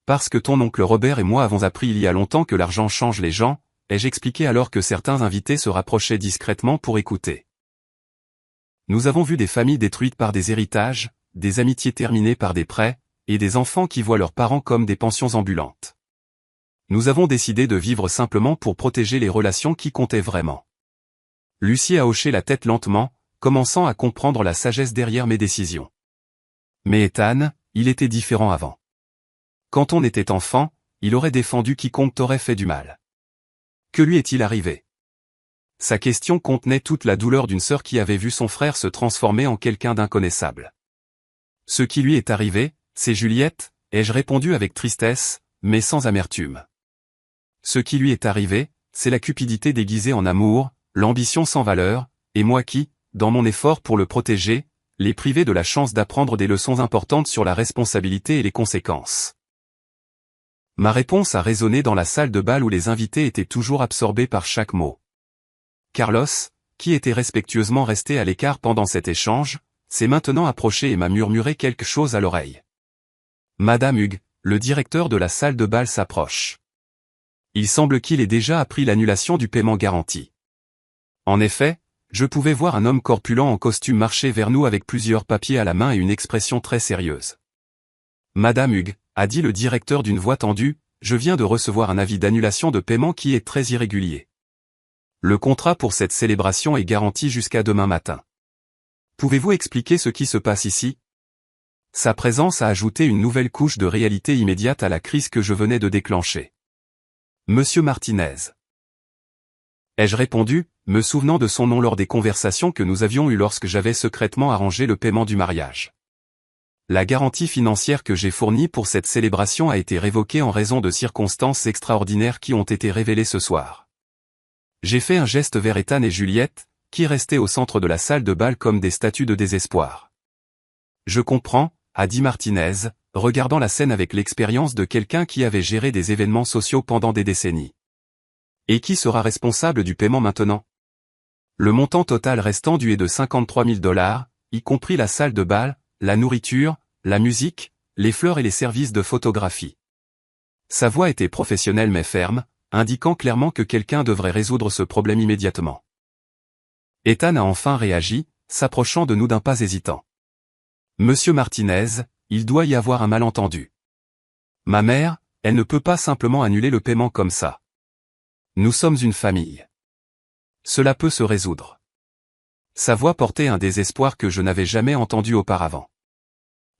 Speaker 1: Parce que ton oncle Robert et moi avons appris il y a longtemps que l'argent change les gens, ai-je expliqué alors que certains invités se rapprochaient discrètement pour écouter. Nous avons vu des familles détruites par des héritages, des amitiés terminées par des prêts, et des enfants qui voient leurs parents comme des pensions ambulantes. Nous avons décidé de vivre simplement pour protéger les relations qui comptaient vraiment. Lucie a hoché la tête lentement, commençant à comprendre la sagesse derrière mes décisions. Mais Ethan, il était différent avant. Quand on était enfant, il aurait défendu quiconque t'aurait fait du mal. Que lui est-il arrivé? Sa question contenait toute la douleur d'une sœur qui avait vu son frère se transformer en quelqu'un d'inconnaissable. Ce qui lui est arrivé, c'est Juliette, ai-je répondu avec tristesse, mais sans amertume. Ce qui lui est arrivé, c'est la cupidité déguisée en amour, l'ambition sans valeur, et moi qui, dans mon effort pour le protéger, l'ai privé de la chance d'apprendre des leçons importantes sur la responsabilité et les conséquences. Ma réponse a résonné dans la salle de bal où les invités étaient toujours absorbés par chaque mot. Carlos, qui était respectueusement resté à l'écart pendant cet échange, s'est maintenant approché et m'a murmuré quelque chose à l'oreille. Madame Hugues, le directeur de la salle de bal s'approche. Il semble qu'il ait déjà appris l'annulation du paiement garanti. En effet, je pouvais voir un homme corpulent en costume marcher vers nous avec plusieurs papiers à la main et une expression très sérieuse. Madame Hugues, a dit le directeur d'une voix tendue, je viens de recevoir un avis d'annulation de paiement qui est très irrégulier. Le contrat pour cette célébration est garanti jusqu'à demain matin. Pouvez-vous expliquer ce qui se passe ici? Sa présence a ajouté une nouvelle couche de réalité immédiate à la crise que je venais de déclencher. Monsieur Martinez. Ai-je répondu, me souvenant de son nom lors des conversations que nous avions eues lorsque j'avais secrètement arrangé le paiement du mariage. La garantie financière que j'ai fournie pour cette célébration a été révoquée en raison de circonstances extraordinaires qui ont été révélées ce soir. J'ai fait un geste vers Ethan et Juliette, qui restaient au centre de la salle de bal comme des statues de désespoir. Je comprends, a dit Martinez, regardant la scène avec l'expérience de quelqu'un qui avait géré des événements sociaux pendant des décennies. Et qui sera responsable du paiement maintenant? Le montant total restant dû est de 53 000 $, y compris la salle de bal, la nourriture, la musique, les fleurs et les services de photographie. Sa voix était professionnelle mais ferme, indiquant clairement que quelqu'un devrait résoudre ce problème immédiatement. Ethan a enfin réagi, s'approchant de nous d'un pas hésitant. Monsieur Martinez, il doit y avoir un malentendu. Ma mère, elle ne peut pas simplement annuler le paiement comme ça. Nous sommes une famille. Cela peut se résoudre. Sa voix portait un désespoir que je n'avais jamais entendu auparavant.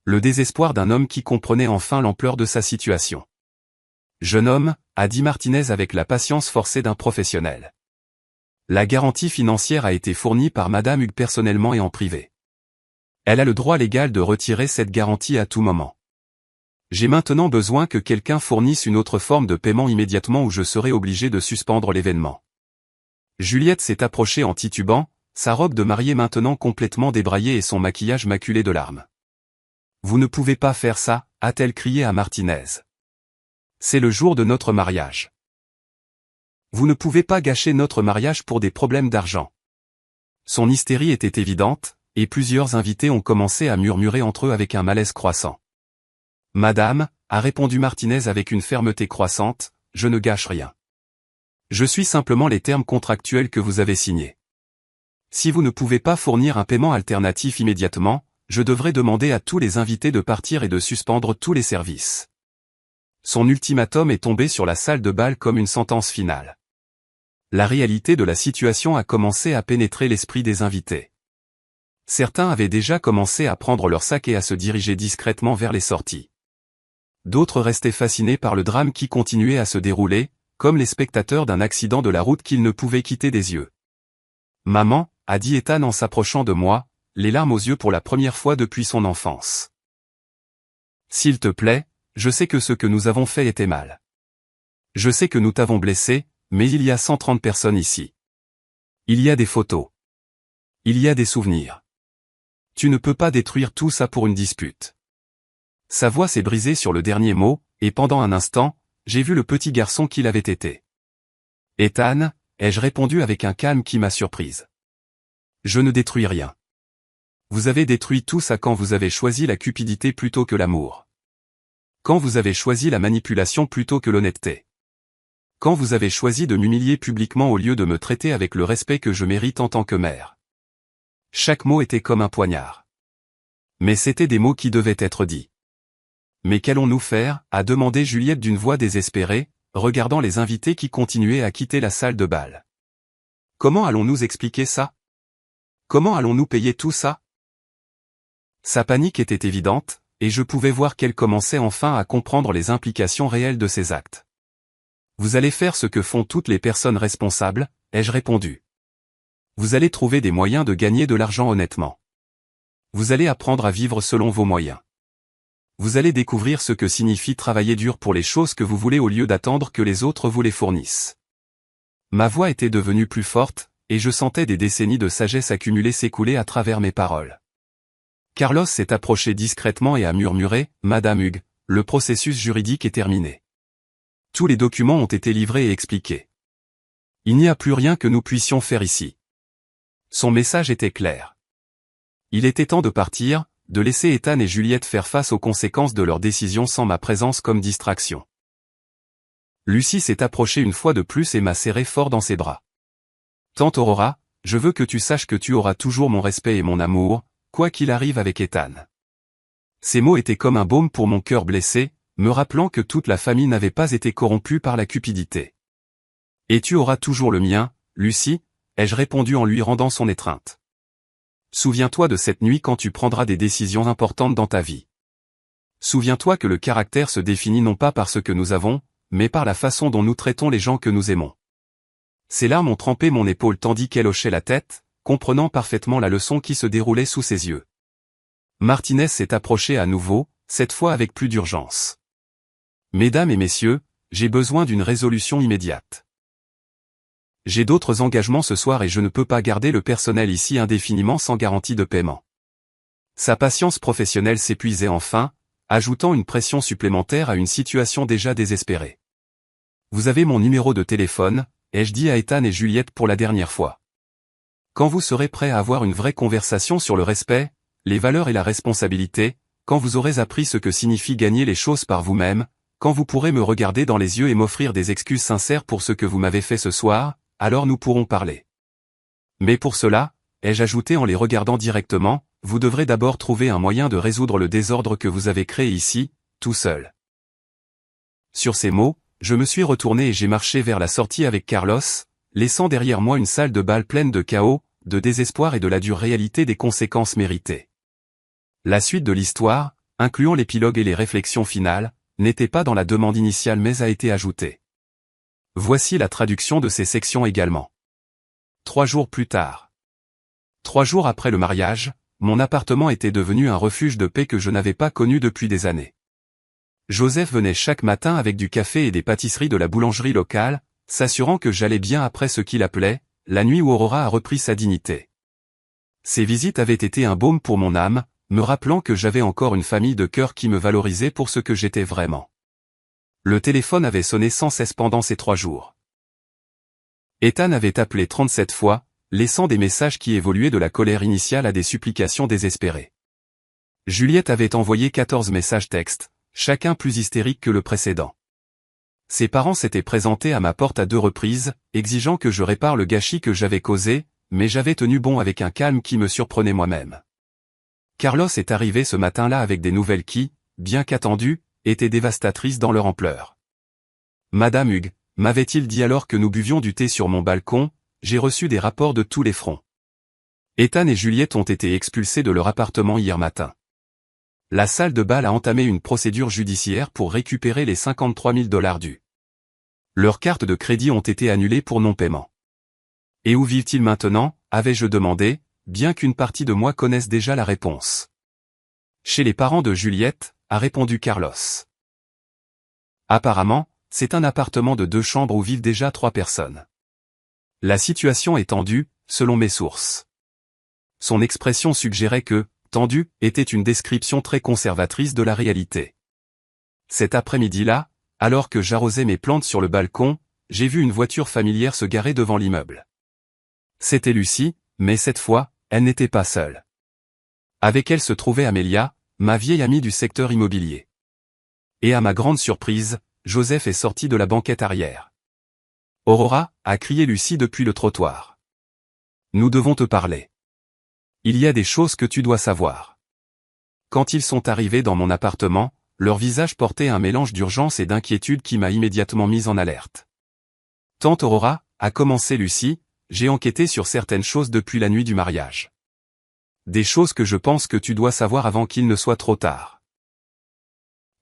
Speaker 1: Le désespoir d'un homme qui comprenait enfin l'ampleur de sa situation. Jeune homme, a dit Martinez avec la patience forcée d'un professionnel. La garantie financière a été fournie par Madame Hugues personnellement et en privé. Elle a le droit légal de retirer cette garantie à tout moment. J'ai maintenant besoin que quelqu'un fournisse une autre forme de paiement immédiatement ou je serai obligé de suspendre l'événement. Juliette s'est approchée en titubant, sa robe de mariée maintenant complètement débraillée et son maquillage maculé de larmes. Vous ne pouvez pas faire ça, a-t-elle crié à Martinez. C'est le jour de notre mariage. Vous ne pouvez pas gâcher notre mariage pour des problèmes d'argent. Son hystérie était évidente, et plusieurs invités ont commencé à murmurer entre eux avec un malaise croissant. Madame, a répondu Martinez avec une fermeté croissante, je ne gâche rien. Je suis simplement les termes contractuels que vous avez signés. Si vous ne pouvez pas fournir un paiement alternatif immédiatement, je devrais demander à tous les invités de partir et de suspendre tous les services. Son ultimatum est tombé sur la salle de bal comme une sentence finale. La réalité de la situation a commencé à pénétrer l'esprit des invités. Certains avaient déjà commencé à prendre leur sac et à se diriger discrètement vers les sorties. D'autres restaient fascinés par le drame qui continuait à se dérouler, comme les spectateurs d'un accident de la route qu'ils ne pouvaient quitter des yeux. Maman, a dit Ethan en s'approchant de moi, les larmes aux yeux pour la première fois depuis son enfance. S'il te plaît, je sais que ce que nous avons fait était mal. Je sais que nous t'avons blessé, mais il y a 130 personnes ici. Il y a des photos. Il y a des souvenirs. Tu ne peux pas détruire tout ça pour une dispute. Sa voix s'est brisée sur le dernier mot, et pendant un instant, j'ai vu le petit garçon qu'il avait été. Ethan, ai-je répondu avec un calme qui m'a surprise. Je ne détruis rien. Vous avez détruit tout ça quand vous avez choisi la cupidité plutôt que l'amour. Quand vous avez choisi la manipulation plutôt que l'honnêteté. Quand vous avez choisi de m'humilier publiquement au lieu de me traiter avec le respect que je mérite en tant que mère. Chaque mot était comme un poignard. Mais c'étaient des mots qui devaient être dits. Mais qu'allons-nous faire, a demandé Juliette d'une voix désespérée, regardant les invités qui continuaient à quitter la salle de bal. Comment allons-nous expliquer ça? Comment allons-nous payer tout ça? Sa panique était évidente, et je pouvais voir qu'elle commençait enfin à comprendre les implications réelles de ses actes. Vous allez faire ce que font toutes les personnes responsables, ai-je répondu. Vous allez trouver des moyens de gagner de l'argent honnêtement. Vous allez apprendre à vivre selon vos moyens. Vous allez découvrir ce que signifie travailler dur pour les choses que vous voulez au lieu d'attendre que les autres vous les fournissent. Ma voix était devenue plus forte, et je sentais des décennies de sagesse accumulée s'écouler à travers mes paroles. Carlos s'est approché discrètement et a murmuré « Madame Hugues, le processus juridique est terminé. Tous les documents ont été livrés et expliqués. Il n'y a plus rien que nous puissions faire ici. » Son message était clair. Il était temps de partir, de laisser Ethan et Juliette faire face aux conséquences de leurs décisions sans ma présence comme distraction. Lucie s'est approchée une fois de plus et m'a serré fort dans ses bras. Tante Aurora, je veux que tu saches que tu auras toujours mon respect et mon amour, quoi qu'il arrive avec Ethan. Ces mots étaient comme un baume pour mon cœur blessé, me rappelant que toute la famille n'avait pas été corrompue par la cupidité. Et tu auras toujours le mien, Lucie, ai-je répondu en lui rendant son étreinte. Souviens-toi de cette nuit quand tu prendras des décisions importantes dans ta vie. Souviens-toi que le caractère se définit non pas par ce que nous avons, mais par la façon dont nous traitons les gens que nous aimons. Ses larmes ont trempé mon épaule tandis qu'elle hochait la tête, comprenant parfaitement la leçon qui se déroulait sous ses yeux. Martinez s'est approché à nouveau, cette fois avec plus d'urgence. Mesdames et messieurs, j'ai besoin d'une résolution immédiate. J'ai d'autres engagements ce soir et je ne peux pas garder le personnel ici indéfiniment sans garantie de paiement. Sa patience professionnelle s'épuisait enfin, ajoutant une pression supplémentaire à une situation déjà désespérée. Vous avez mon numéro de téléphone, ai-je dit à Ethan et Juliette pour la dernière fois. Quand vous serez prêts à avoir une vraie conversation sur le respect, les valeurs et la responsabilité, quand vous aurez appris ce que signifie gagner les choses par vous-même, quand vous pourrez me regarder dans les yeux et m'offrir des excuses sincères pour ce que vous m'avez fait ce soir, alors nous pourrons parler. Mais pour cela, ai-je ajouté en les regardant directement, vous devrez d'abord trouver un moyen de résoudre le désordre que vous avez créé ici, tout seul. Sur ces mots, je me suis retourné et j'ai marché vers la sortie avec Carlos, laissant derrière moi une salle de bal pleine de chaos, de désespoir et de la dure réalité des conséquences méritées. La suite de l'histoire, incluant l'épilogue et les réflexions finales, n'était pas dans la demande initiale mais a été ajoutée. Voici la traduction de ces sections également. 3 jours plus tard. 3 jours après le mariage, mon appartement était devenu un refuge de paix que je n'avais pas connu depuis des années. Joseph venait chaque matin avec du café et des pâtisseries de la boulangerie locale, s'assurant que j'allais bien après ce qu'il appelait « la nuit où Aurora a repris sa dignité ». Ces visites avaient été un baume pour mon âme, me rappelant que j'avais encore une famille de cœur qui me valorisait pour ce que j'étais vraiment. Le téléphone avait sonné sans cesse pendant ces 3 jours. Ethan avait appelé 37 fois, laissant des messages qui évoluaient de la colère initiale à des supplications désespérées. Juliette avait envoyé 14 messages textes, chacun plus hystérique que le précédent. Ses parents s'étaient présentés à ma porte à 2 reprises, exigeant que je répare le gâchis que j'avais causé, mais j'avais tenu bon avec un calme qui me surprenait moi-même. Carlos est arrivé ce matin-là avec des nouvelles qui, bien qu'attendues, étaient dévastatrices dans leur ampleur. Madame Hugues, m'avait-il dit alors que nous buvions du thé sur mon balcon, j'ai reçu des rapports de tous les fronts. Ethan et Juliette ont été expulsés de leur appartement hier matin. La salle de bal a entamé une procédure judiciaire pour récupérer les 53 000 $ dus. Leurs cartes de crédit ont été annulées pour non-paiement. Et où vivent-ils maintenant, avais-je demandé, bien qu'une partie de moi connaisse déjà la réponse. Chez les parents de Juliette, a répondu Carlos. Apparemment, c'est un appartement de 2 chambres où vivent déjà 3 personnes. La situation est tendue, selon mes sources. Son expression suggérait que, tendu, était une description très conservatrice de la réalité. Cet après-midi-là, alors que j'arrosais mes plantes sur le balcon, j'ai vu une voiture familière se garer devant l'immeuble. C'était Lucie, mais cette fois, elle n'était pas seule. Avec elle se trouvait Amélia, ma vieille amie du secteur immobilier. Et à ma grande surprise, Joseph est sorti de la banquette arrière. « Aurora » a crié Lucie depuis le trottoir. « Nous devons te parler. Il y a des choses que tu dois savoir. » Quand ils sont arrivés dans mon appartement, leur visage portait un mélange d'urgence et d'inquiétude qui m'a immédiatement mise en alerte. « Tante Aurora » a commencé Lucie, « j'ai enquêté sur certaines choses depuis la nuit du mariage. Des choses que je pense que tu dois savoir avant qu'il ne soit trop tard. »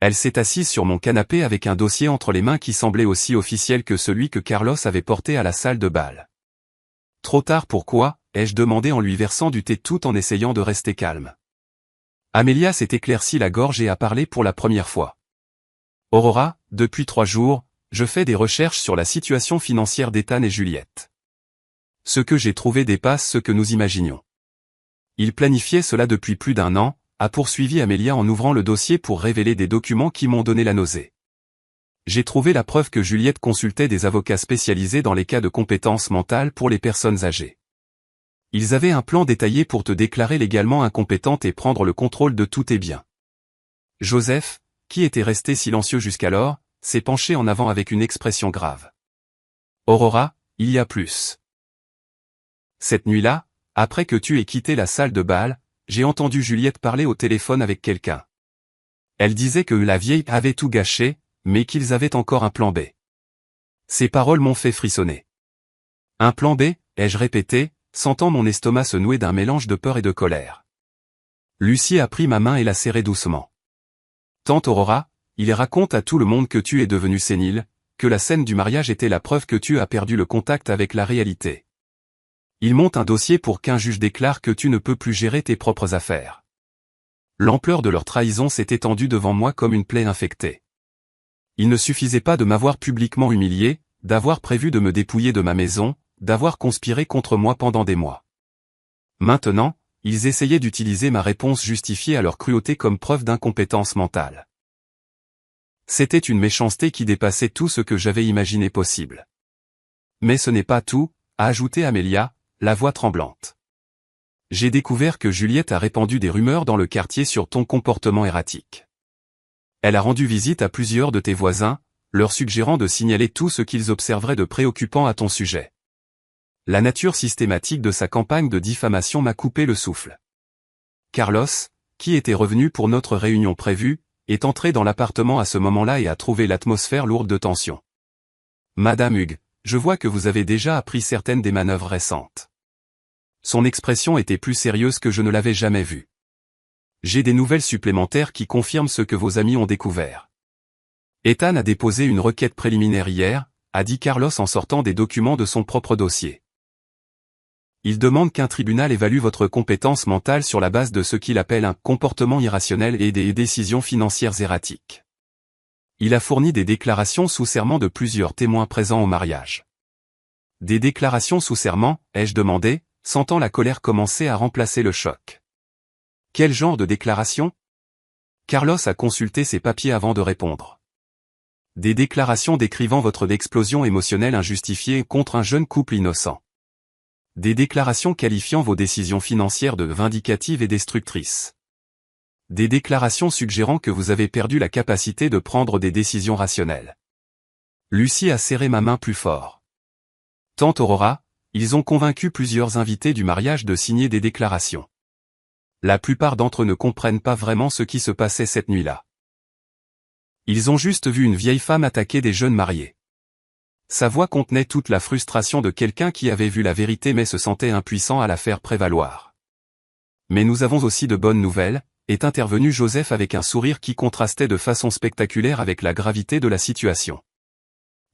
Speaker 1: Elle s'est assise sur mon canapé avec un dossier entre les mains qui semblait aussi officiel que celui que Carlos avait porté à la salle de bal. « Trop tard pourquoi » ai-je demandé en lui versant du thé tout en essayant de rester calme. Amelia s'est éclaircie la gorge et a parlé pour la première fois. Aurora, depuis 3 jours, je fais des recherches sur la situation financière d'Ethan et Juliette. Ce que j'ai trouvé dépasse ce que nous imaginions. Ils planifiaient cela depuis plus d'1 an, a poursuivi Amelia en ouvrant le dossier pour révéler des documents qui m'ont donné la nausée. J'ai trouvé la preuve que Juliette consultait des avocats spécialisés dans les cas de compétences mentales pour les personnes âgées. Ils avaient un plan détaillé pour te déclarer légalement incompétente et prendre le contrôle de tous tes biens. Joseph, qui était resté silencieux jusqu'alors, s'est penché en avant avec une expression grave. Aurora, il y a plus. Cette nuit-là, après que tu aies quitté la salle de bal, j'ai entendu Juliette parler au téléphone avec quelqu'un. Elle disait que la vieille avait tout gâché, mais qu'ils avaient encore un plan B. Ces paroles m'ont fait frissonner. Un plan B, ai-je répété, sentant mon estomac se nouer d'un mélange de peur et de colère. Lucie a pris ma main et l'a serrée doucement. Tante Aurora, il raconte à tout le monde que tu es devenue sénile, que la scène du mariage était la preuve que tu as perdu le contact avec la réalité. Il monte un dossier pour qu'un juge déclare que tu ne peux plus gérer tes propres affaires. L'ampleur de leur trahison s'est étendue devant moi comme une plaie infectée. Il ne suffisait pas de m'avoir publiquement humilié, d'avoir prévu de me dépouiller de ma maison, d'avoir conspiré contre moi pendant des mois. Maintenant, ils essayaient d'utiliser ma réponse justifiée à leur cruauté comme preuve d'incompétence mentale. C'était une méchanceté qui dépassait tout ce que j'avais imaginé possible. Mais ce n'est pas tout, a ajouté Amelia, la voix tremblante. J'ai découvert que Juliette a répandu des rumeurs dans le quartier sur ton comportement erratique. Elle a rendu visite à plusieurs de tes voisins, leur suggérant de signaler tout ce qu'ils observeraient de préoccupant à ton sujet. La nature systématique de sa campagne de diffamation m'a coupé le souffle. Carlos, qui était revenu pour notre réunion prévue, est entré dans l'appartement à ce moment-là et a trouvé l'atmosphère lourde de tension. Madame Hugues, je vois que vous avez déjà appris certaines des manœuvres récentes. Son expression était plus sérieuse que je ne l'avais jamais vue. J'ai des nouvelles supplémentaires qui confirment ce que vos amis ont découvert. Ethan a déposé une requête préliminaire hier, a dit Carlos en sortant des documents de son propre dossier. Il demande qu'un tribunal évalue votre compétence mentale sur la base de ce qu'il appelle un comportement irrationnel et des décisions financières erratiques. Il a fourni des déclarations sous serment de plusieurs témoins présents au mariage. Des déclarations sous serment, ai-je demandé, sentant la colère commencer à remplacer le choc. Quel genre de déclaration ? Carlos a consulté ses papiers avant de répondre. Des déclarations décrivant votre explosion émotionnelle injustifiée contre un jeune couple innocent. Des déclarations qualifiant vos décisions financières de vindicatives et destructrices. Des déclarations suggérant que vous avez perdu la capacité de prendre des décisions rationnelles. Lucie a serré ma main plus fort. Tante Aurora, ils ont convaincu plusieurs invités du mariage de signer des déclarations. La plupart d'entre eux ne comprennent pas vraiment ce qui se passait cette nuit-là. Ils ont juste vu une vieille femme attaquer des jeunes mariés. Sa voix contenait toute la frustration de quelqu'un qui avait vu la vérité mais se sentait impuissant à la faire prévaloir. Mais nous avons aussi de bonnes nouvelles, est intervenu Joseph avec un sourire qui contrastait de façon spectaculaire avec la gravité de la situation.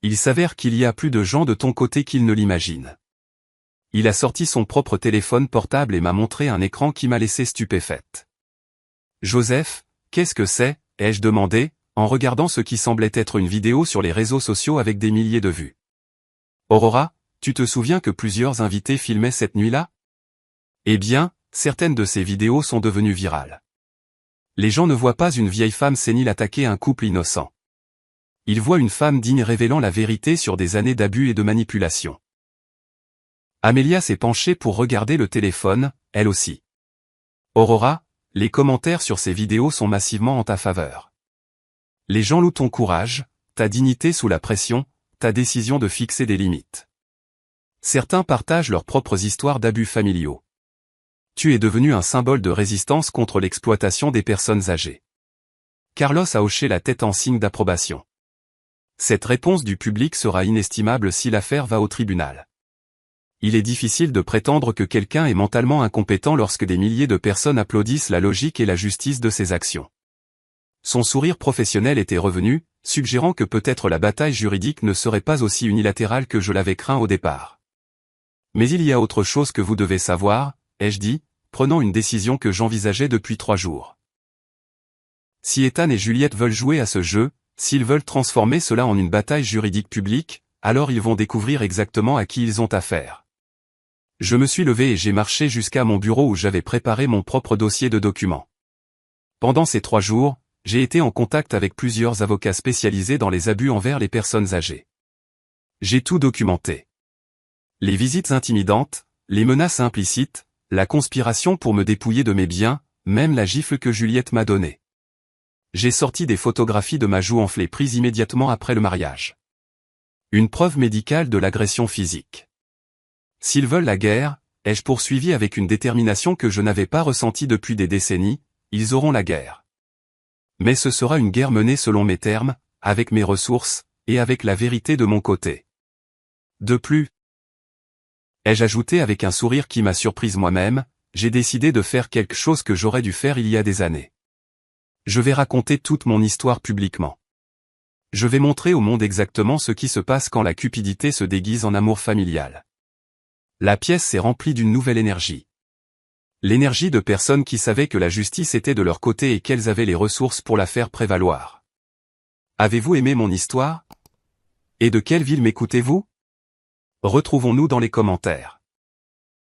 Speaker 1: Il s'avère qu'il y a plus de gens de ton côté qu'ils ne l'imaginent. Il a sorti son propre téléphone portable et m'a montré un écran qui m'a laissé stupéfaite. Joseph, qu'est-ce que c'est ? Ai-je demandé, en regardant ce qui semblait être une vidéo sur les réseaux sociaux avec des milliers de vues. Aurora, tu te souviens que plusieurs invités filmaient cette nuit-là ? Eh bien, certaines de ces vidéos sont devenues virales. Les gens ne voient pas une vieille femme sénile attaquer un couple innocent. Ils voient une femme digne révélant la vérité sur des années d'abus et de manipulation. Amelia s'est penchée pour regarder le téléphone, elle aussi. Aurora, les commentaires sur ces vidéos sont massivement en ta faveur. Les gens louent ton courage, ta dignité sous la pression, ta décision de fixer des limites. Certains partagent leurs propres histoires d'abus familiaux. Tu es devenu un symbole de résistance contre l'exploitation des personnes âgées. Carlos a hoché la tête en signe d'approbation. Cette réponse du public sera inestimable si l'affaire va au tribunal. Il est difficile de prétendre que quelqu'un est mentalement incompétent lorsque des milliers de personnes applaudissent la logique et la justice de ses actions. Son sourire professionnel était revenu, suggérant que peut-être la bataille juridique ne serait pas aussi unilatérale que je l'avais craint au départ. Mais il y a autre chose que vous devez savoir, ai-je dit, prenant une décision que j'envisageais depuis 3 jours. Si Ethan et Juliette veulent jouer à ce jeu, s'ils veulent transformer cela en une bataille juridique publique, alors ils vont découvrir exactement à qui ils ont affaire. Je me suis levé et j'ai marché jusqu'à mon bureau où j'avais préparé mon propre dossier de documents. Pendant ces 3 jours, j'ai été en contact avec plusieurs avocats spécialisés dans les abus envers les personnes âgées. J'ai tout documenté. Les visites intimidantes, les menaces implicites, la conspiration pour me dépouiller de mes biens, même la gifle que Juliette m'a donnée. J'ai sorti des photographies de ma joue enflée prise immédiatement après le mariage. Une preuve médicale de l'agression physique. S'ils veulent la guerre, ai-je poursuivi avec une détermination que je n'avais pas ressentie depuis des décennies, ils auront la guerre. Mais ce sera une guerre menée selon mes termes, avec mes ressources, et avec la vérité de mon côté. De plus, ai-je ajouté avec un sourire qui m'a surprise moi-même, j'ai décidé de faire quelque chose que j'aurais dû faire il y a des années. Je vais raconter toute mon histoire publiquement. Je vais montrer au monde exactement ce qui se passe quand la cupidité se déguise en amour familial. La pièce s'est remplie d'une nouvelle énergie. L'énergie de personnes qui savaient que la justice était de leur côté et qu'elles avaient les ressources pour la faire prévaloir. Avez-vous aimé mon histoire? Et de quelle ville m'écoutez-vous? Retrouvons-nous dans les commentaires.